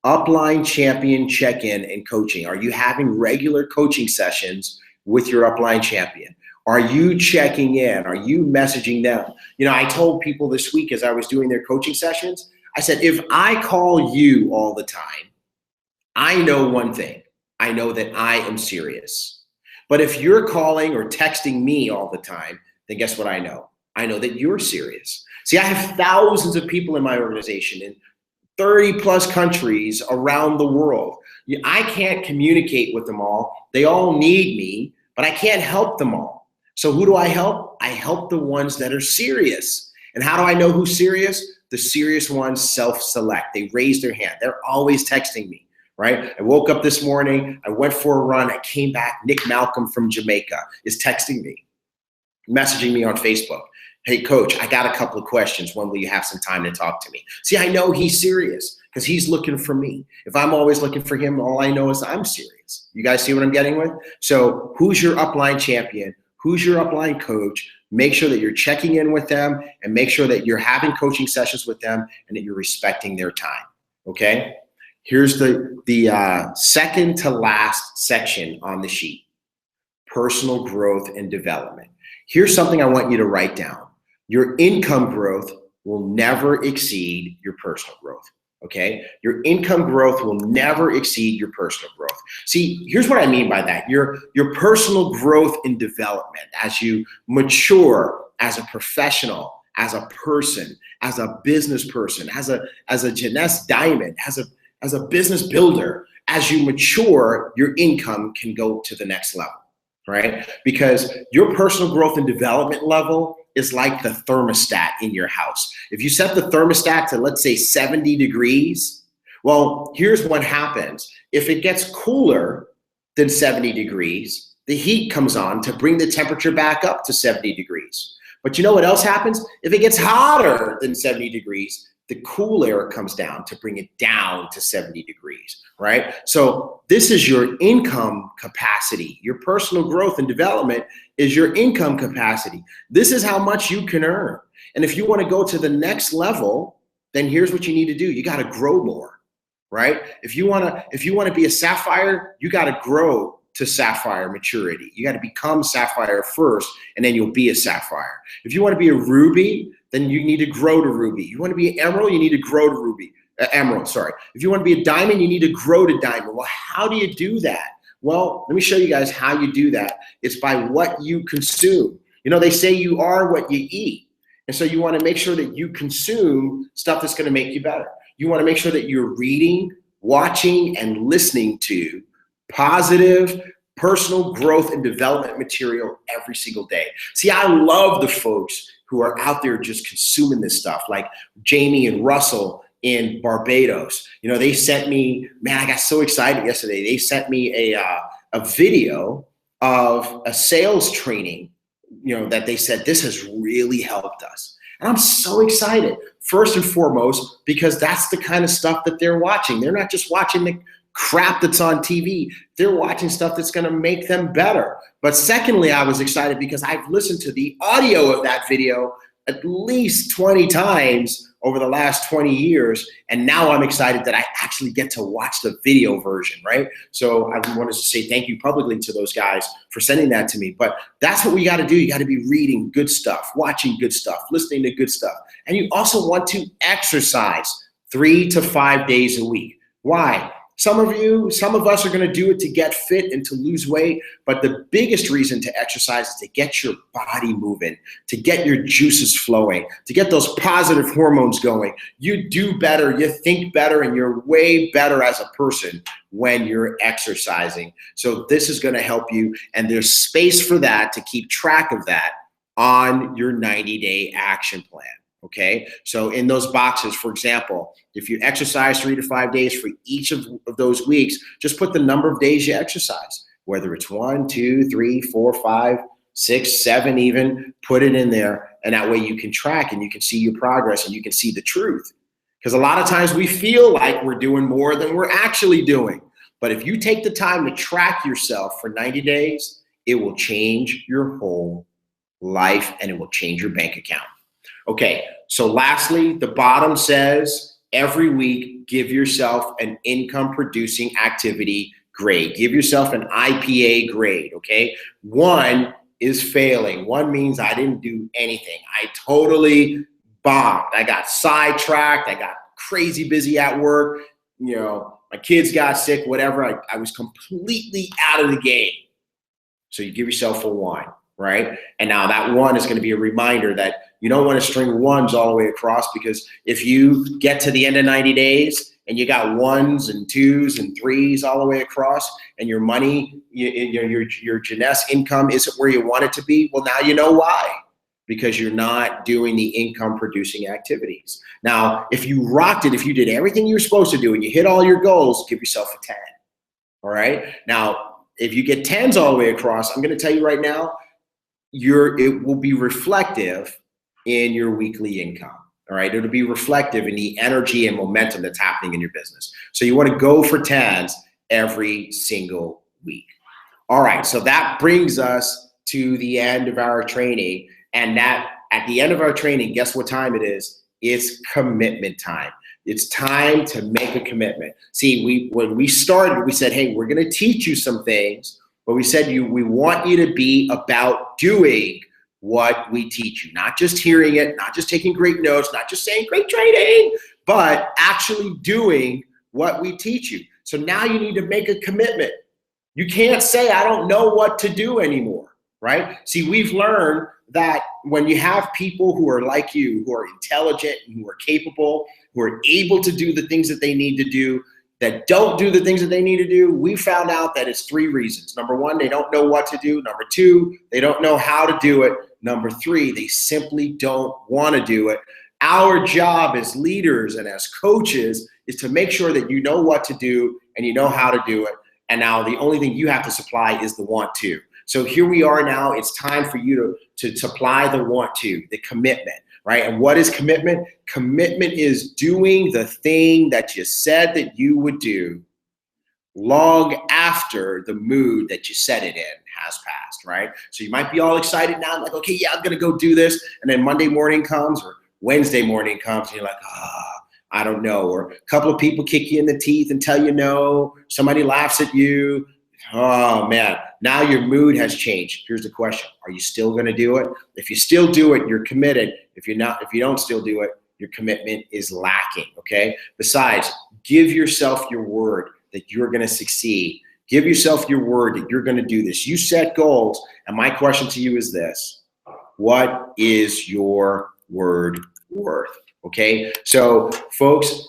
[SPEAKER 1] upline champion check-in and coaching. Are you having regular coaching sessions with your upline champion? Are you checking in? Are you messaging them? I told people this week as I was doing their coaching sessions, I said, if I call you all the time, I know one thing. I know that I am serious. But if you're calling or texting me all the time, then guess what I know? I know that you're serious. See, I have thousands of people in my organization in 30 plus countries around the world. I can't communicate with them all. They all need me, but I can't help them all. So who do I help? I help the ones that are serious. And how do I know who's serious? The serious ones self-select. They raise their hand. They're always texting me, right? I woke up this morning, I went for a run, I came back, Nick Malcolm from Jamaica is texting me, messaging me on Facebook. Hey, coach, I got a couple of questions. When will you have some time to talk to me? See, I know he's serious because he's looking for me. If I'm always looking for him, all I know is I'm serious. You guys see what I'm getting with? So who's your upline champion? Who's your upline coach? Make sure that you're checking in with them and make sure that you're having coaching sessions with them and that you're respecting their time, okay? Here's the second to last section on the sheet, personal growth and development. Here's something I want you to write down. Your income growth will never exceed your personal growth, okay? Your income growth will never exceed your personal growth. See, here's what I mean by that. Your personal growth and development as you mature as a professional, as a person, as a business person, as a JEUNESSE diamond, as a business builder, as you mature, your income can go to the next level, right? Because your personal growth and development level is like the thermostat in your house. If you set the thermostat to, let's say, 70 degrees, well, here's what happens. If it gets cooler than 70 degrees, the heat comes on to bring the temperature back up to 70 degrees. But you know what else happens? If it gets hotter than 70 degrees, the cool air comes down to bring it down to 70 degrees, right? So this is your income capacity. Your personal growth and development is your income capacity. This is how much you can earn. And if you want to go to the next level, then here's what you need to do. You got to grow more, right? If you want to be a sapphire, you got to grow to sapphire maturity. You got to become sapphire first, and then you'll be a sapphire. If you want to be a ruby, then you need to grow to ruby. You want to be an emerald, you need to grow to ruby. Emerald, sorry. If you want to be a diamond, you need to grow to diamond. Well, how do you do that? Well, let me show you guys how you do that. It's by what you consume. You know, they say you are what you eat. And so you want to make sure that you consume stuff that's going to make you better. You want to make sure that you're reading, watching, and listening to positive personal growth and development material every single day. See, I love the folks who are out there just consuming this stuff, like Jamie and Russell in Barbados. You know, they sent me, man, I got so excited yesterday. They sent me a video of a sales training, you know, that they said, this has really helped us. And I'm so excited, first and foremost, because that's the kind of stuff that they're watching. They're not just watching the crap that's on TV. They're watching stuff that's going to make them better. But secondly, I was excited because I've listened to the audio of that video at least 20 times over the last 20 years. And now I'm excited that I actually get to watch the video version, right? So I wanted to say thank you publicly to those guys for sending that to me. But that's what we got to do. You got to be reading good stuff, watching good stuff, listening to good stuff. And you also want to exercise 3 to 5 days a week. Why? Some of us are going to do it to get fit and to lose weight, but the biggest reason to exercise is to get your body moving, to get your juices flowing, to get those positive hormones going. You do better, you think better, and you're way better as a person when you're exercising. So this is going to help you, and there's space for that to keep track of that on your 90-day action plan. Okay, so in those boxes, for example, if you exercise 3 to 5 days for each of those weeks, just put the number of days you exercise, whether it's 1, 2, 3, 4, 5, 6, 7 even, put it in there. And that way you can track and you can see your progress and you can see the truth. Because a lot of times we feel like we're doing more than we're actually doing. But if you take the time to track yourself for 90 days, it will change your whole life and it will change your bank account. Okay, so lastly, the bottom says every week, give yourself an income producing activity grade. Give yourself an IPA grade, okay? 1 is failing. 1 means I didn't do anything. I totally bombed. I got sidetracked. I got crazy busy at work. You know, my kids got sick, whatever. I was completely out of the game. So you give yourself a 1, right? And now that 1 is going to be a reminder that you don't want to string 1s all the way across, because if you get to the end of 90 days and you got 1s and 2s and 3s all the way across, and your money, your JEUNESSE income isn't where you want it to be, well, now you know why. Because you're not doing the income producing activities. Now, if you rocked it, if you did everything you were supposed to do and you hit all your goals, give yourself a 10, all right? Now, if you get 10s all the way across, I'm gonna tell you right now, it will be reflective in your weekly income, all right? It'll be reflective in the energy and momentum that's happening in your business. So you wanna go for 10s every single week. All right, so that brings us to the end of our training. And that at the end of our training, guess what time it is? It's commitment time. It's time to make a commitment. See, when we started, we said, hey, we're gonna teach you some things, but we said we want you to be about doing what we teach you, not just hearing it, not just taking great notes, not just saying great training, but actually doing what we teach you. So now you need to make a commitment. You can't say, I don't know what to do anymore, right? See, we've learned that when you have people who are like you, who are intelligent, who are capable, who are able to do the things that they need to do, that don't do the things that they need to do, we found out that it's 3 reasons. Number 1, they don't know what to do. Number 2, they don't know how to do it. Number 3, they simply don't want to do it. Our job as leaders and as coaches is to make sure that you know what to do and you know how to do it. And now the only thing you have to supply is the want to. So here we are now, it's time for you to supply the want to, the commitment, right? And what is commitment? Commitment is doing the thing that you said that you would do long after the mood that you set it in has passed, right? So you might be all excited now, like, okay, yeah, I'm gonna go do this. And then Monday morning comes or Wednesday morning comes and you're like, I don't know. Or a couple of people kick you in the teeth and tell you no. Somebody laughs at you. Oh man, now your mood has changed. Here's the question. Are you still gonna do it? If you still do it, you're committed. If you don't still do it, your commitment is lacking, okay? Besides, give yourself your word that you're gonna succeed. Give yourself your word that you're gonna do this. You set goals, and my question to you is this: what is your word worth, okay? So folks,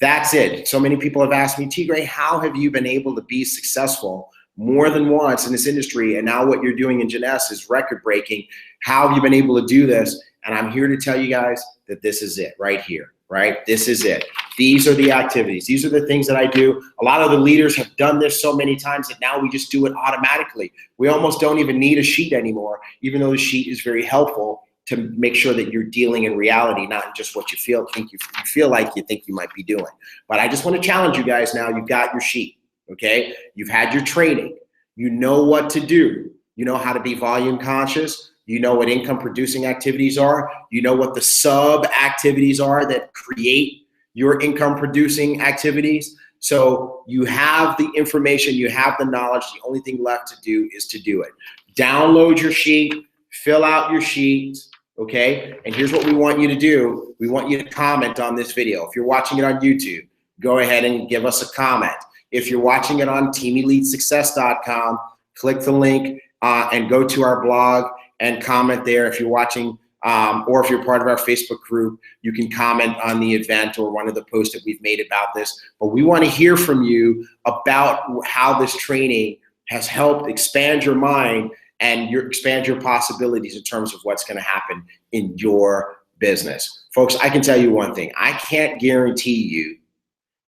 [SPEAKER 1] that's it. So many people have asked me, T.Gray, how have you been able to be successful more than once in this industry, and now what you're doing in JEUNESSE is record-breaking? How have you been able to do this? And I'm here to tell you guys that this is it right here, right? This is it. These are the activities. These are the things that I do. A lot of the leaders have done this so many times that now we just do it automatically. We almost don't even need a sheet anymore, even though the sheet is very helpful to make sure that you're dealing in reality, not just what you feel like you think you might be doing. But I just want to challenge you guys now. You've got your sheet, okay? You've had your training. You know what to do. You know how to be volume conscious. You know what income producing activities are. You know what the sub activities are that create your income producing activities. So you have the information, you have the knowledge. The only thing left to do is to do it. Download your sheet, fill out your sheets, okay? And here's what we want you to do. We want you to comment on this video. If you're watching it on YouTube, go ahead and give us a comment. If you're watching it on teamelitesuccess.com, click the link and go to our blog and comment there. If you're watching or if you're part of our Facebook group, you can comment on the event or one of the posts that we've made about this. But we want to hear from you about how this training has helped expand your mind and expand your possibilities in terms of what's going to happen in your business. Folks, I can tell you one thing. I can't guarantee you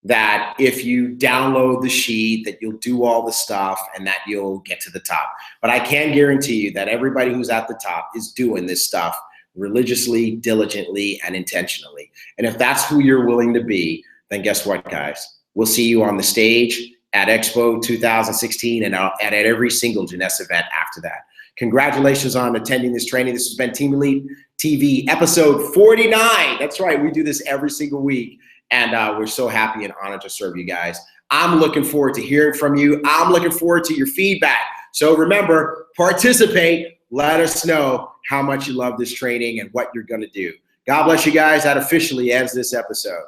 [SPEAKER 1] that if you download the sheet that you'll do all the stuff and that you'll get to the top. But I can guarantee you that everybody who's at the top is doing this stuff religiously, diligently, and intentionally. And if that's who you're willing to be, then guess what, guys? We'll see you on the stage at Expo 2016 and at every single JEUNESSE event after that. Congratulations on attending this training. This has been Team Elite TV episode 49. That's right, we do this every single week. And we're so happy and honored to serve you guys. I'm looking forward to hearing from you. I'm looking forward to your feedback. So remember, participate. Let us know how much you love this training and what you're going to do. God bless you guys. That officially ends this episode.